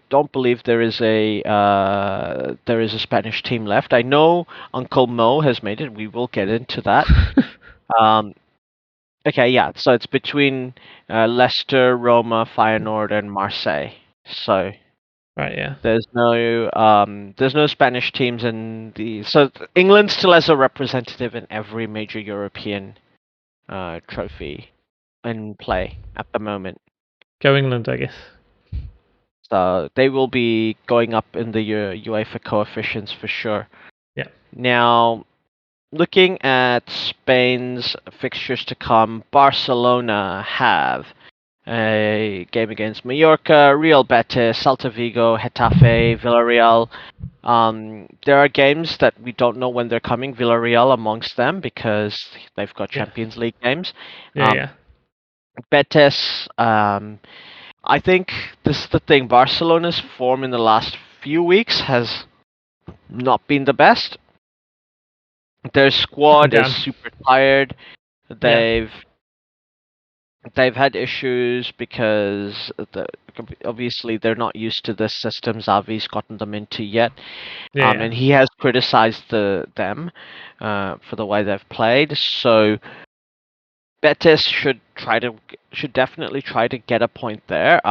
don't believe there is a Spanish team left. I know Uncle Mo has made it. We will get into that. Um, okay, yeah. So it's between Leicester, Roma, Feyenoord, and Marseille. So Right. Yeah. there's no Spanish teams in the. So England still has a representative in every major European trophy in play at the moment. Go England, I guess. So they will be going up in the UEFA coefficients for sure. Yeah. Now, looking at Spain's fixtures to come, Barcelona have a game against Mallorca, Real Betis, Celta Vigo, Getafe, Villarreal. There are games that we don't know when they're coming, Villarreal amongst them, because they've got Yeah. Champions League games. Yeah. Betis, I think this is the thing. Barcelona's form in the last few weeks has not been the best. Their squad is Down. super tired. Yeah. They've had issues because obviously they're not used to this system Xavi's gotten them into yet. Yeah. And he has criticized them for the way they've played. So Betis should definitely try to get a point there.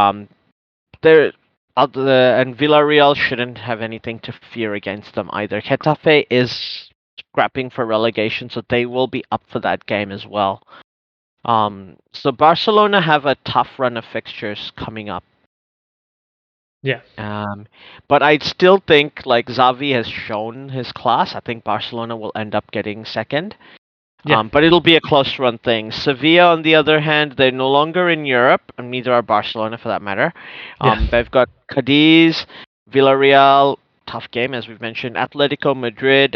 They're and Villarreal shouldn't have anything to fear against them either. Getafe is scrapping for relegation, so they will be up for that game as well. So Barcelona have a tough run of fixtures coming up. Yeah. But I still think like Xavi has shown his class. I think Barcelona will end up getting second. Yeah. But it'll be a close run thing. Sevilla, on the other hand, they're no longer in Europe, and neither are Barcelona for that matter. Yeah. They've got Cadiz, Villarreal, tough game as we've mentioned, Atletico Madrid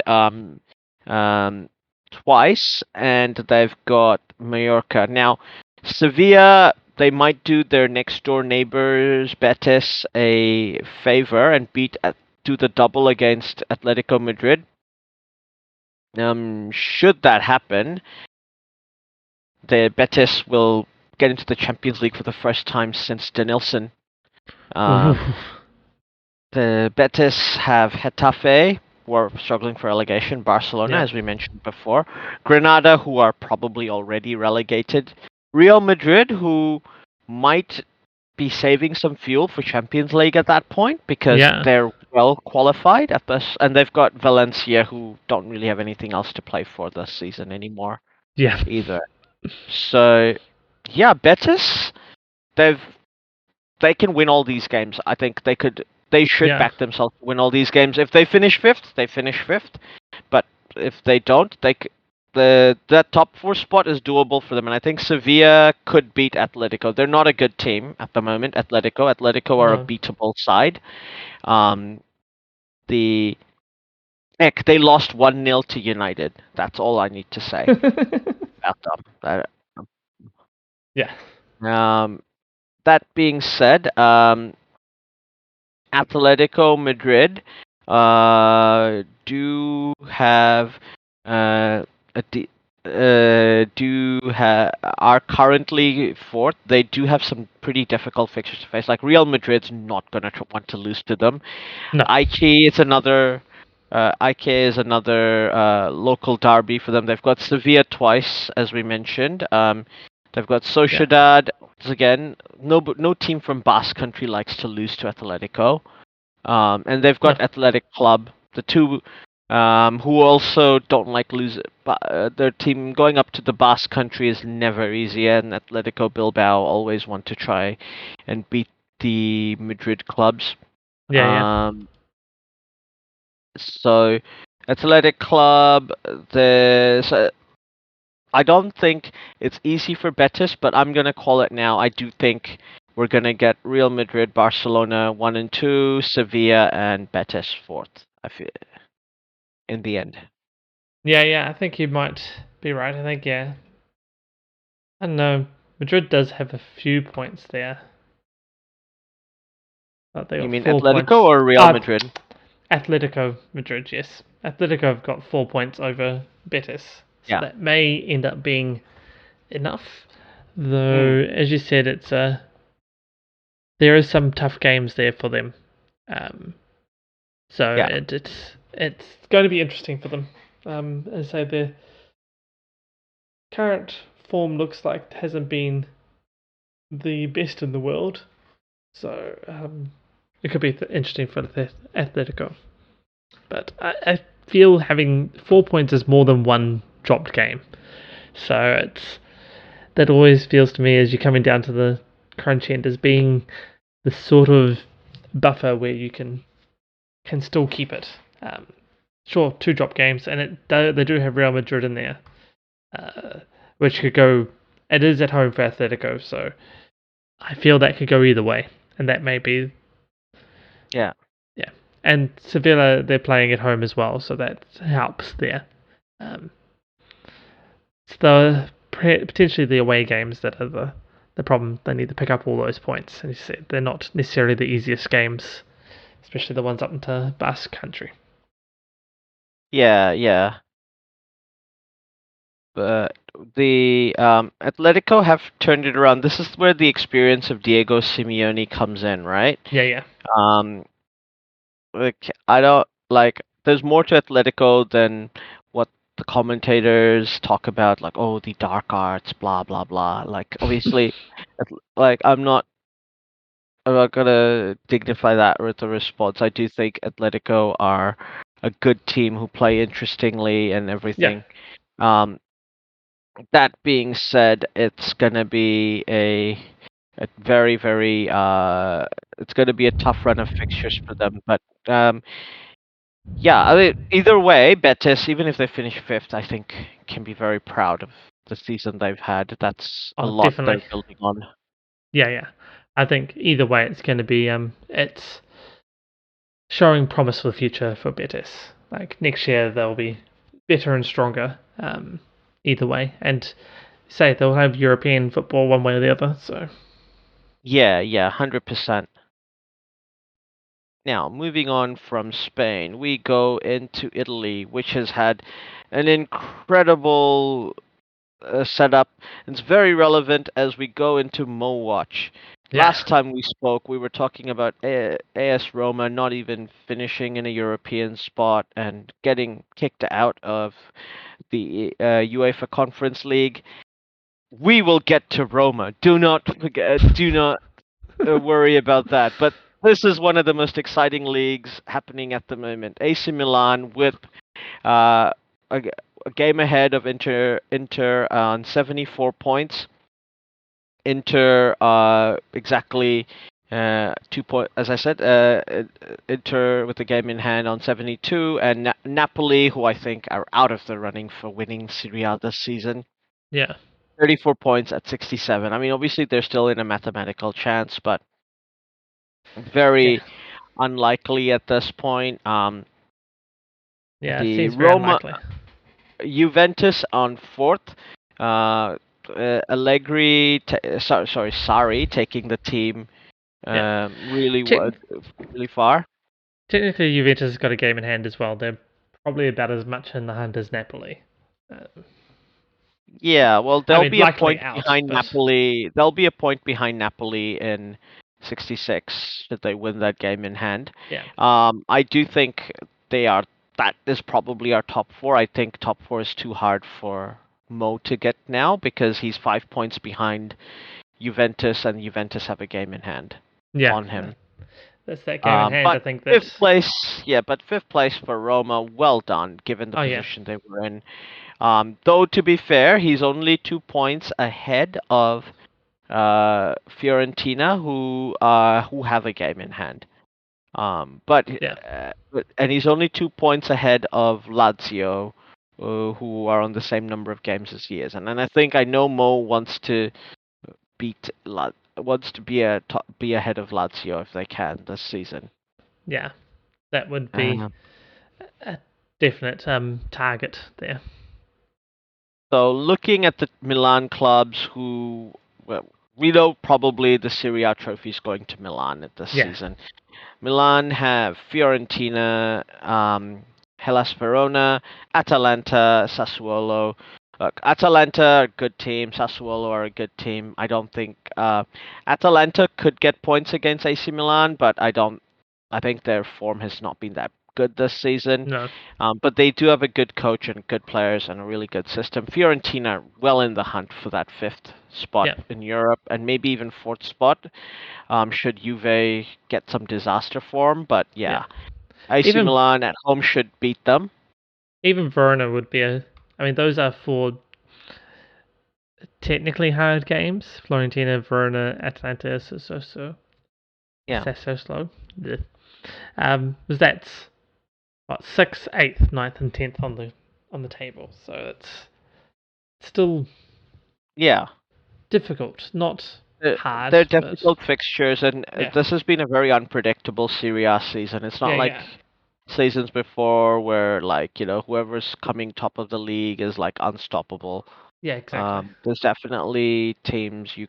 twice, and they've got Mallorca. Now, Sevilla, they might do their next door neighbors Betis a favor and do the double against Atletico Madrid. Should that happen, the Betis will get into the Champions League for the first time since Denilson. The Betis have Getafe, who are struggling for relegation, Barcelona, as we mentioned before, Granada, who are probably already relegated, Real Madrid, who might be saving some fuel for Champions League at that point because they're well qualified at this, and they've got Valencia, who don't really have anything else to play for this season anymore Yeah. either. So, yeah, Betis, they can win all these games. I think they should Yeah. back themselves to win all these games. If they finish fifth, they finish fifth. But if they don't, that top four spot is doable for them. And I think Sevilla could beat Atletico. They're not a good team at the moment. Atletico are a No. beatable side. The Heck, they lost 1-0 to United. That's all I need to say about them. Yeah. That being said, Atletico Madrid do have a are currently fourth. They do have some pretty difficult fixtures to face. Like Real Madrid's not gonna want to lose to them. No. Ike is another. Ike is another local derby for them. They've got Sevilla twice, as we mentioned. They've got Sociedad. Again, no team from Basque Country likes to lose to Atletico. And they've got No. Athletic Club, the two who also don't like lose. Their team going up to the Basque Country is never easy, and Atletico Bilbao always want to try and beat the Madrid clubs. Yeah. So, Athletic Club, I don't think it's easy for Betis, but I'm gonna call it now. I do think we're gonna get Real Madrid, Barcelona 1 and 2, Sevilla, and Betis fourth. I feel in the end. Yeah. I think you might be right. I think I don't know. Madrid does have a few points there. But they You got mean 4 points. Atletico or Real Madrid? Atletico Madrid, yes. Atletico have got 4 points over Betis. So Yeah. that may end up being enough. Though, as you said, there is some tough games there for them. So Yeah. it's going to be interesting for them. As I say, their current form looks like it hasn't been the best in the world. So it could be interesting for Atletico. But I feel having 4 points is more than one dropped game. So that always feels to me as you're coming down to the crunch end as being the sort of buffer where you can still keep it. Sure, 2 drop games, and they do have Real Madrid in there, which could go. It is at home for Atletico, so I feel that could go either way, and that may be. Yeah. And Sevilla, they're playing at home as well, so that helps there. So potentially the away games that are the problem. They need to pick up all those points, and you said they're not necessarily the easiest games, especially the ones up into Basque Country. Yeah. But the Atletico have turned it around. This is where the experience of Diego Simeone comes in, right? Yeah. Like I don't like. There's more to Atletico than what the commentators talk about. Like, oh, the dark arts, blah blah blah. Like, obviously, like I'm not gonna dignify that with a response. I do think Atletico are a good team who play interestingly and everything. Um, that being said, it's gonna be a very very it's gonna be a tough run of fixtures for them. But yeah, I mean, either way, Betis, even if they finish fifth, I think can be very proud of the season they've had. That's a Oh, lot they're definitely. building on. Yeah. I think either way, it's going to be it's showing promise for the future for Betis. Like next year, they'll be better and stronger. Either way, and say they'll have European football one way or the other. So Yeah, 100%. Now, moving on from Spain, we go into Italy, which has had an incredible setup. It's very relevant as we go into Mo Watch. yeah, Last time we spoke, we were talking about AS Roma not even finishing in a European spot and getting kicked out of the UEFA Conference League. We will get to Roma. Do not forget. Do not worry about that. But this is one of the most exciting leagues happening at the moment. AC Milan with uh, a game ahead of Inter on 74 points. Inter exactly 2 point. As I said, Inter with the game in hand on 72, and Napoli, who I think are out of the running for winning Serie A this season, Yeah. 34 points at 67. I mean, obviously they're still in a mathematical chance, but Yeah. very unlikely at this point. Yeah. It The seems very Roma, unlikely. Juventus on fourth. Uh, Allegri, sorry, Sarri taking the team Yeah. really Te- really far. Technically, Juventus has got a game in hand as well. They're probably about as much in the hunt as Napoli. Uh, Yeah, well, I there'll mean, be a likely point out, behind but Napoli. There'll be a point behind Napoli in 66 should they win that game in hand. yeah. I do think they are. That is probably our top four. I think top four is too hard for Mo to get now because he's 5 points behind Juventus, and Juventus have a game in hand Yeah. on him. That's that game in hand. I But think fifth that. place, yeah, but fifth place for Roma, well done given the Oh, yeah. position they were in. Though to be fair, he's only 2 points ahead of Fiorentina, who have a game in hand. Yeah. And he's only 2 points ahead of Lazio, who are on the same number of games as he is. And I think I know Mo wants to wants to be ahead of Lazio if they can this season. Yeah. That would be Uh, a definite target there. so looking at the Milan clubs, who well, we know probably the Serie A trophy is going to Milan at this Yeah. season. Milan have Fiorentina, Hellas Verona, Atalanta, Sassuolo. Look, Atalanta are a good team. Sassuolo are a good team. I don't think Atalanta could get points against AC Milan, but I don't. I think their form has not been that good this season. No. But they do have a good coach and good players and a really good system. Fiorentina are well in the hunt for that fifth spot Yeah. in Europe and maybe even fourth spot should Juve get some disaster form. But Yeah. yeah, AC Even Milan at home should beat them. even Verona would be a. I mean, those are four technically hard games. Florentina, Verona, Atalanta, Sassuolo. Yeah. Sassuolo. Was that's what 6th, 8th, 9th, and 10th on the table. So it's still Yeah. difficult, not They're, hard, they're but difficult fixtures, and yeah, this has been a very unpredictable Serie A season. It's not yeah, like yeah, seasons before where, like, whoever's coming top of the league is like unstoppable. yeah, exactly. There's definitely teams you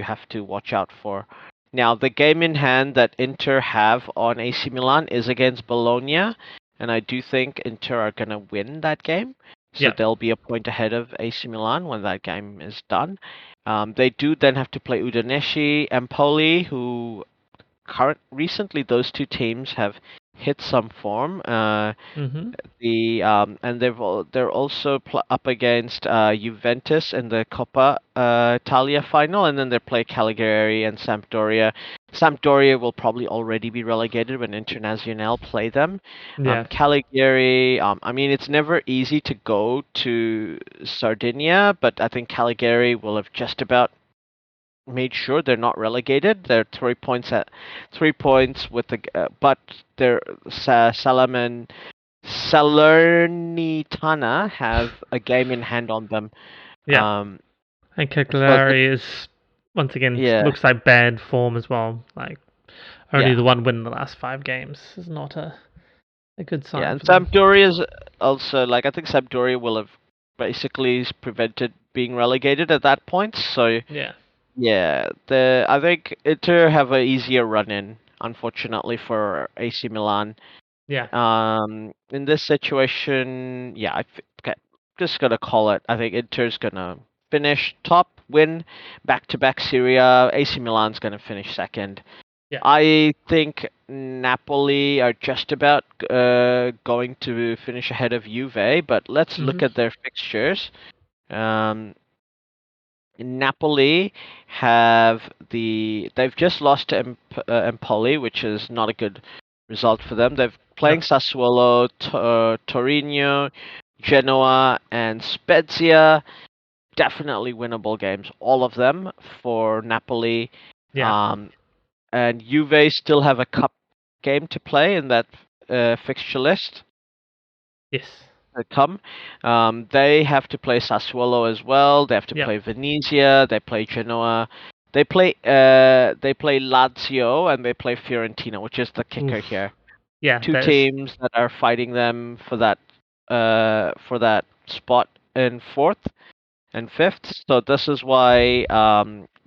have to watch out for. Now, the game in hand that Inter have on AC Milan is against Bologna, and I do think Inter are gonna win that game. So Yeah, they'll be a point ahead of AC Milan when that game is done. They do then have to play Udinese, Empoli, who recently those two teams have hit some form. mm-hmm. And they're also up against Juventus in the Coppa Italia final, and then they play Cagliari and Sampdoria. Sampdoria will probably already be relegated when Internazionale play them. Yeah, Cagliari, I mean, it's never easy to go to Sardinia, but I think Cagliari will have just about made sure they're not relegated. They're 3 points with but they're Salernitana have a game in hand on them. yeah. Um, And so Cagliari is once again yeah, looks like bad form as well. Like only yeah, the one win in the last 5 games is not a good yeah. sign And for them. Sampdoria's also like I think Sampdoria will have basically prevented being relegated at that point. So Yeah, yeah, I think Inter have a easier run in, unfortunately for AC Milan. yeah, In this situation, yeah, okay, just gonna call it. I think Inter's gonna finish top, win back-to-back Serie A. AC Milan's gonna finish second. yeah. I think Napoli are just about going to finish ahead of Juve, but let's look Mm-hmm. at their fixtures. Um, Napoli they've just lost to Empoli, which is not a good result for them. They're playing No. Sassuolo, Torino, Genoa, and Spezia. Definitely winnable games, all of them for Napoli. Yeah. And Juve still have a cup game to play in that fixture list Yes. that come. They have to play Sassuolo as well. They have to Yep. play Venezia. They play Genoa. They play Lazio and they play Fiorentina, which is the kicker Oof. here. Yeah, Two that is. teams that are fighting them for that spot in fourth and fifth. So this is why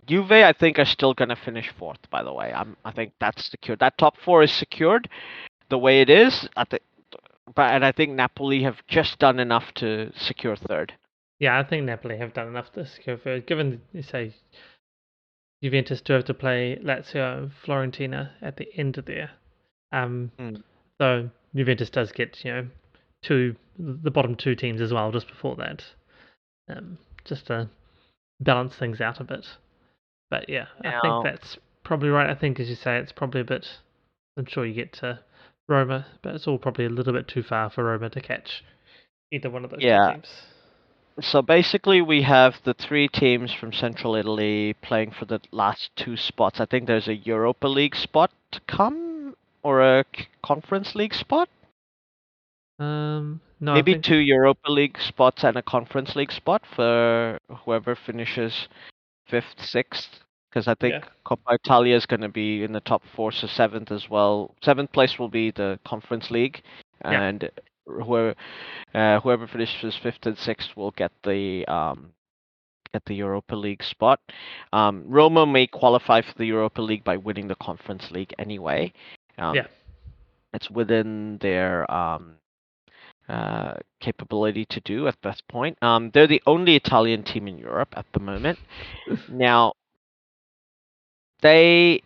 Juve, I think, are still going to finish fourth. By the way, I think that's secured. That top four is secured the way it is. And I think Napoli have just done enough to secure third. Yeah, I think Napoli have done enough to secure third. Given you say Juventus do have to play Lazio and Florentina at the end of the year. Mm. So Juventus does get the bottom two teams as well just before that, just to balance things out a bit. But yeah, I think Now, that's probably right. I think, as you say, it's probably a bit. I'm sure you get to Roma, but it's all probably a little bit too far for Roma to catch either one of those two yeah. teams. So basically, we have the three teams from Central Italy playing for the last two spots. I think there's a Europa League spot to come, or a Conference League spot. No, I Maybe think two Europa League spots and a Conference League spot for whoever finishes fifth, sixth. Because I think yeah, Coppa Italia is going to be in the top four, so seventh as well. Seventh place will be the Conference League, yeah, and whoever whoever finishes fifth and sixth will get the Europa League spot. Roma may qualify for the Europa League by winning the Conference League anyway. yeah. It's within their capability to do at this point. They're the only Italian team in Europe at the moment. Now, their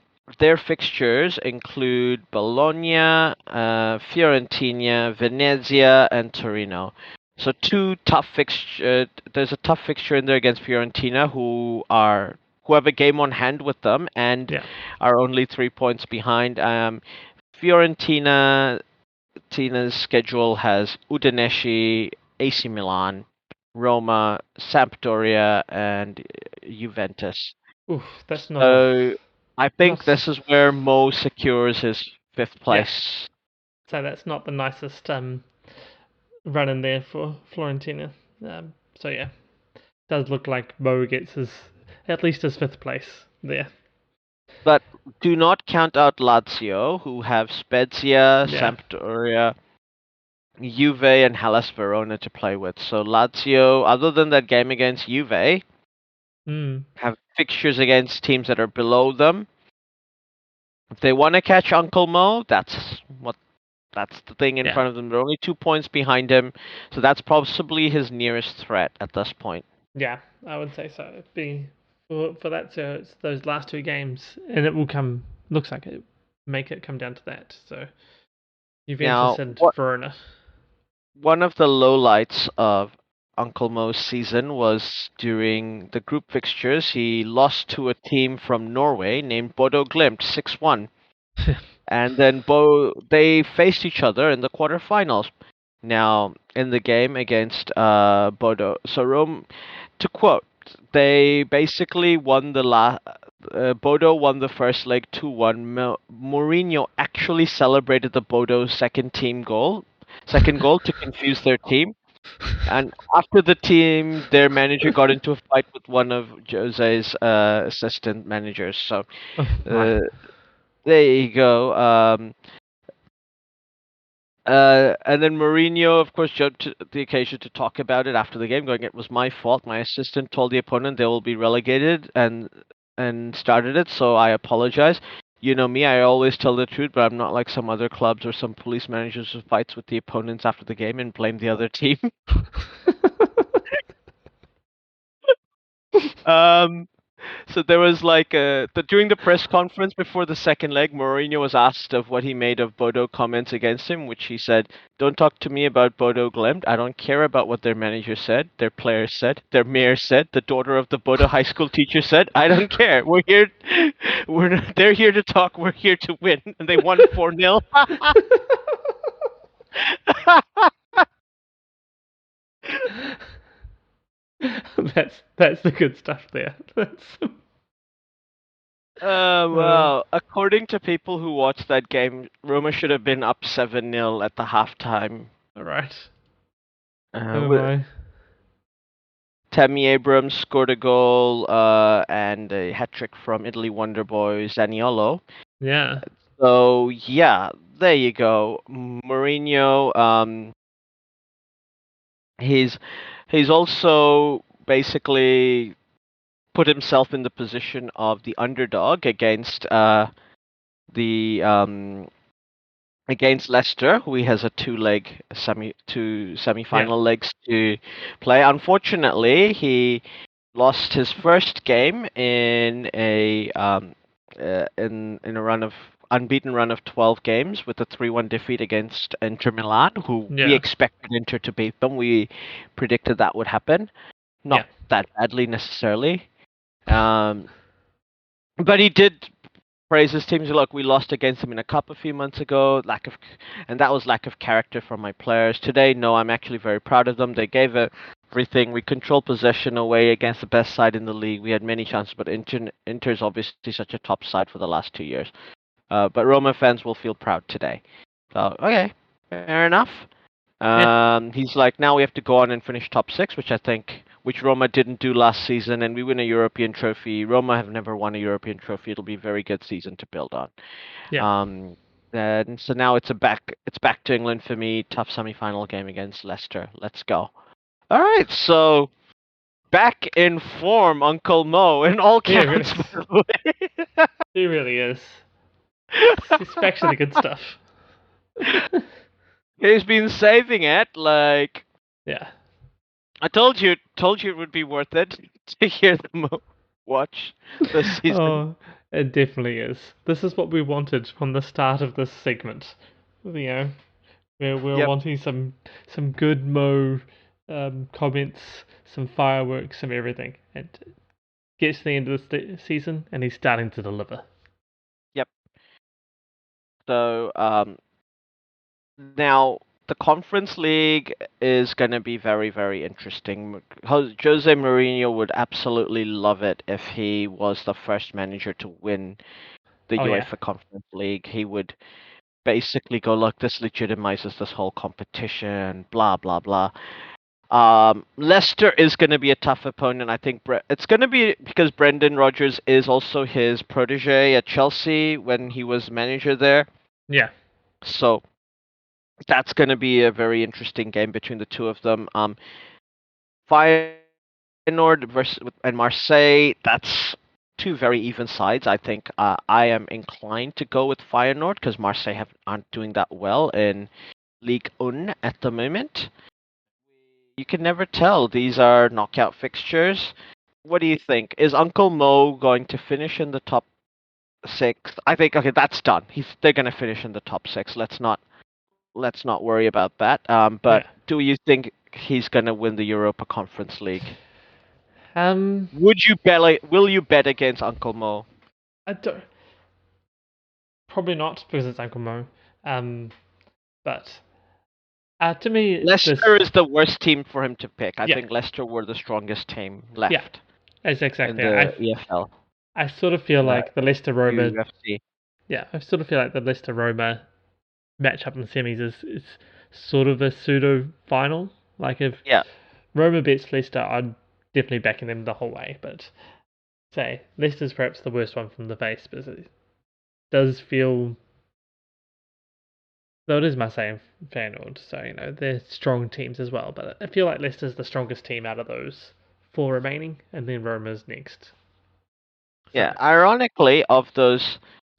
fixtures include Bologna, Fiorentina, Venezia, and Torino. So two tough fixture. There's a tough fixture in there against Fiorentina, who have a game on hand with them and Yeah. are only 3 points behind. Fiorentina Tina's schedule has Udinese, AC Milan, Roma, Sampdoria, and Juventus. Oof, that's So I think not this is where Mo secures his fifth yeah. place. So that's not the nicest run in there for Florentina. So yeah, does look like Mo gets his at least his fifth place there. But do not count out Lazio, who have Spezia, Yeah. Sampdoria, Juve, and Hellas Verona to play with. So Lazio, other than that game against Juve, Mm. have fixtures against teams that are below them. If they want to catch Uncle Mo, that's the thing in Yeah. front of them. They're only 2 points behind him, so that's possibly his nearest threat at this point. Yeah, I would say so. It'd be for that. So it's those last two games, and it will come. Looks like it make it come down to that. So Juventus Now, and what Verona. one of the lowlights of Uncle Mo's season was during the group fixtures. He lost to a team from Norway named Bodo Glimt 6-1. And then they faced each other in the quarterfinals. Now, in the game against Bodo, so Rome, to quote, they basically won Bodo won the first leg 2-1. Mourinho actually celebrated the Bodo second goal to confuse their team. And after their manager got into a fight with one of Jose's assistant managers. So Oh my. uh, there you go. And then Mourinho, of course, jumped to the occasion to talk about it after the game, going, "It was my fault. My assistant told the opponent they will be relegated and started it, so I apologize. You know me, I always tell the truth, but I'm not like some other clubs or some police managers who fights with the opponents after the game and blame the other team." Um, So there was during the press conference before the second leg, Mourinho was asked of what he made of Bodo comments against him, which he said, "Don't talk to me about Bodo Glimt. I don't care about what their manager said, their players said, their mayor said, the daughter of the Bodo high school teacher said. I don't care. We're here. They're here to talk. We're here to win." And they won 4-0. That's the good stuff there. Well, according to people who watched that game, Roma should have been up 7-0 at the halftime. All right. Uh, Oh with, my. Tammy Abrams scored a goal and a hat trick from Italy wonder boy Zaniolo. Yeah. So yeah, there you go. Mourinho, he's also basically put himself in the position of the underdog against the against Leicester, who he has a two semi-final legs to play. Unfortunately, he lost his first game in a unbeaten run of 12 games with a 3-1 defeat against Inter Milan, who we Yeah. expected Inter to beat them. We predicted that would happen, not that badly necessarily. But he did praise his teams. Look, we lost against them in a cup a few months ago. And that was lack of character from my players. Today, no, I'm actually very proud of them. They gave everything. We controlled possession away against the best side in the league. We had many chances, but Inter's obviously such a top side for the last 2 years. But Roma fans will feel proud today. So okay, fair enough. He's like, now we have to go on and finish top 6, which Roma didn't do last season, and we win a European trophy. Roma have never won a European trophy. It'll be a very good season to build on. Yeah. And so now it's back to England for me. Tough semi-final game against Leicester. Let's go. All right, so back in form, Uncle Mo, in all counts. He really is. He's back to the good stuff. He's been saving it, like. Yeah. I told you it would be worth it to hear them watch this season. Oh, it definitely is. This is what we wanted from the start of this segment. You know, we're wanting some good Mo comments, some fireworks, some everything, and gets to the end of the season, and he's starting to deliver. Yep. So now the Conference League is going to be very, very interesting. Jose Mourinho would absolutely love it if he was the first manager to win the UEFA Conference League. He would basically go, look, this legitimizes this whole competition, blah, blah, blah. Leicester is going to be a tough opponent. I think it's going to be because Brendan Rodgers is also his protege at Chelsea when he was manager there. Yeah. So that's going to be a very interesting game between the two of them. Feyenoord and Marseille, that's two very even sides. I think I am inclined to go with Feyenoord because Marseille aren't doing that well in Ligue 1 at the moment. You can never tell. These are knockout fixtures. What do you think? Is Uncle Mo going to finish in the top 6? I think that's done. They're going to finish in the top 6. Let's not worry about that. But do you think he's going to win the Europa Conference League? Will you bet against Uncle Mo? I don't. Probably not because it's Uncle Mo. But to me, Leicester is the worst team for him to pick. I think Leicester were the strongest team left. Yeah, that's exactly in the EFL. I sort of feel like the Leicester Roma. UFC. Yeah, I sort of feel like the Leicester Roma matchup in the semis is sort of a pseudo final. Like if Roma beats Leicester, I'd definitely backing them the whole way. But say Leicester's perhaps the worst one from the face, but it does feel. Though it is Marseille and Feyenoord, so they're strong teams as well. But I feel like Leicester's the strongest team out of those 4 remaining, and then Roma's next. Yeah, ironically, of those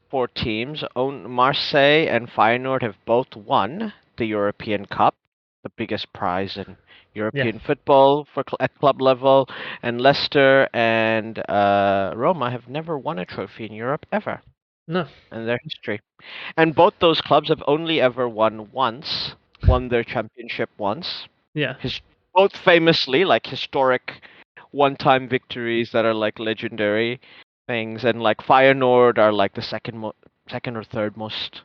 4 teams, Marseille and Feyenoord have both won the European Cup. the biggest prize in European football at club level, and Leicester and Roma have never won a trophy in Europe ever No. in their history. And both those clubs have only ever won their championship once. Yeah. Both famously, like historic one-time victories that are like legendary things, and like Feyenoord are like the second or third most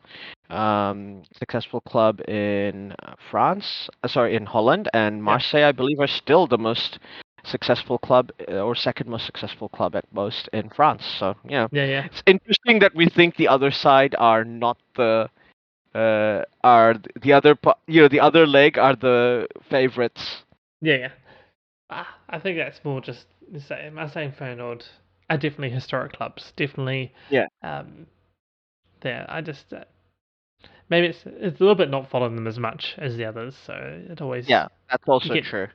successful club in in Holland, and Marseille, I believe, are still the most successful club or second most successful club at most in France. So Yeah. it's interesting that we think the other side are not are the other the other leg are the favorites. Yeah. I think that's more just Marseille and Feyenoord are definitely historic clubs. Definitely. Yeah. There, I just maybe it's a little bit not following them as much as the others, so it always That's also true.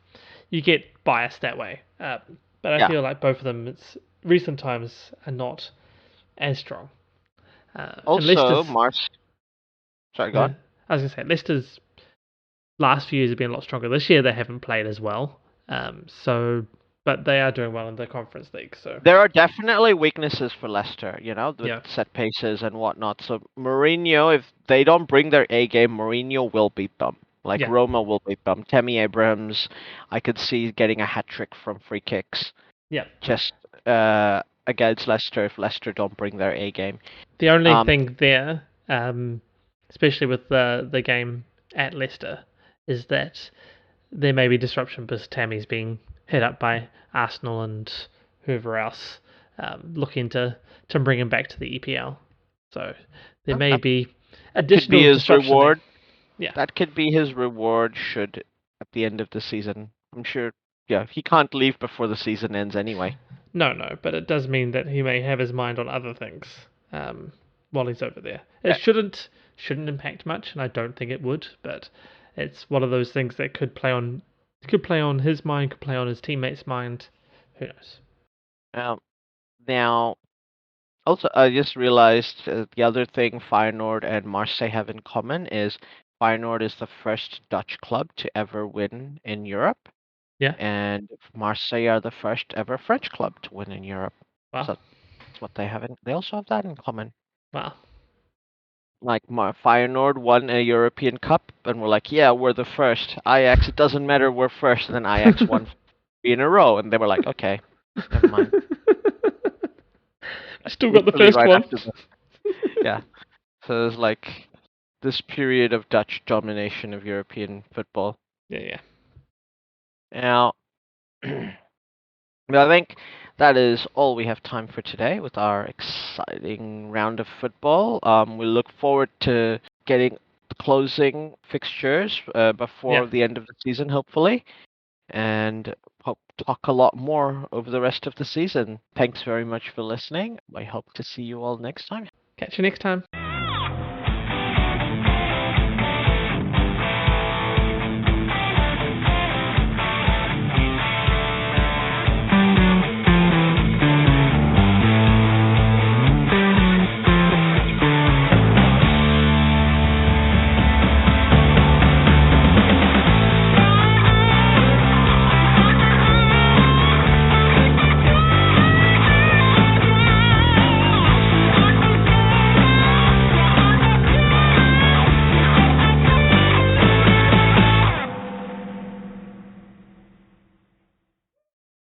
You get biased that way, but I feel like both of them, it's recent times are not as strong. Also, and sorry, go on. I was gonna say Leicester's last few years have been a lot stronger. This year they haven't played as well, but they are doing well in the Conference League. So there are definitely weaknesses for Leicester, the set pieces and whatnot. So Mourinho, if they don't bring their A game, Mourinho will beat them. Like Roma will beat them. Tammy Abrahams, I could see getting a hat trick from free kicks. Yeah. Just against Leicester if Leicester don't bring their A game. The only thing there, especially with the game at Leicester, is that there may be disruption because Tammy's being hit up by Arsenal and whoever else looking to bring him back to the EPL. So there may be additional disruption reward. There. Yeah, that could be his reward. Should at the end of the season, I'm sure. Yeah, he can't leave before the season ends anyway. No, but it does mean that he may have his mind on other things while he's over there. It shouldn't impact much, and I don't think it would. But it's one of those things that could play on his mind, could play on his teammates' mind. Who knows? Now, also, I just realized the other thing Feyenoord and Marseille have in common is Feyenoord is the first Dutch club to ever win in Europe. Yeah. And Marseille are the first ever French club to win in Europe. Wow. So that's what they have. They also have that in common. Wow. Like Feyenoord won a European Cup, and we're like, yeah, we're the first. Ajax, it doesn't matter, we're first. And then Ajax won 3 in a row, and they were like, okay, never mind. Still got the first one. Yeah. So there's like this period of Dutch domination of European football. Yeah. Now, I think that is all we have time for today with our exciting round of football. We look forward to getting the closing fixtures before the end of the season, hopefully, and hope to talk a lot more over the rest of the season. Thanks very much for listening. I hope to see you all next time. Catch you next time.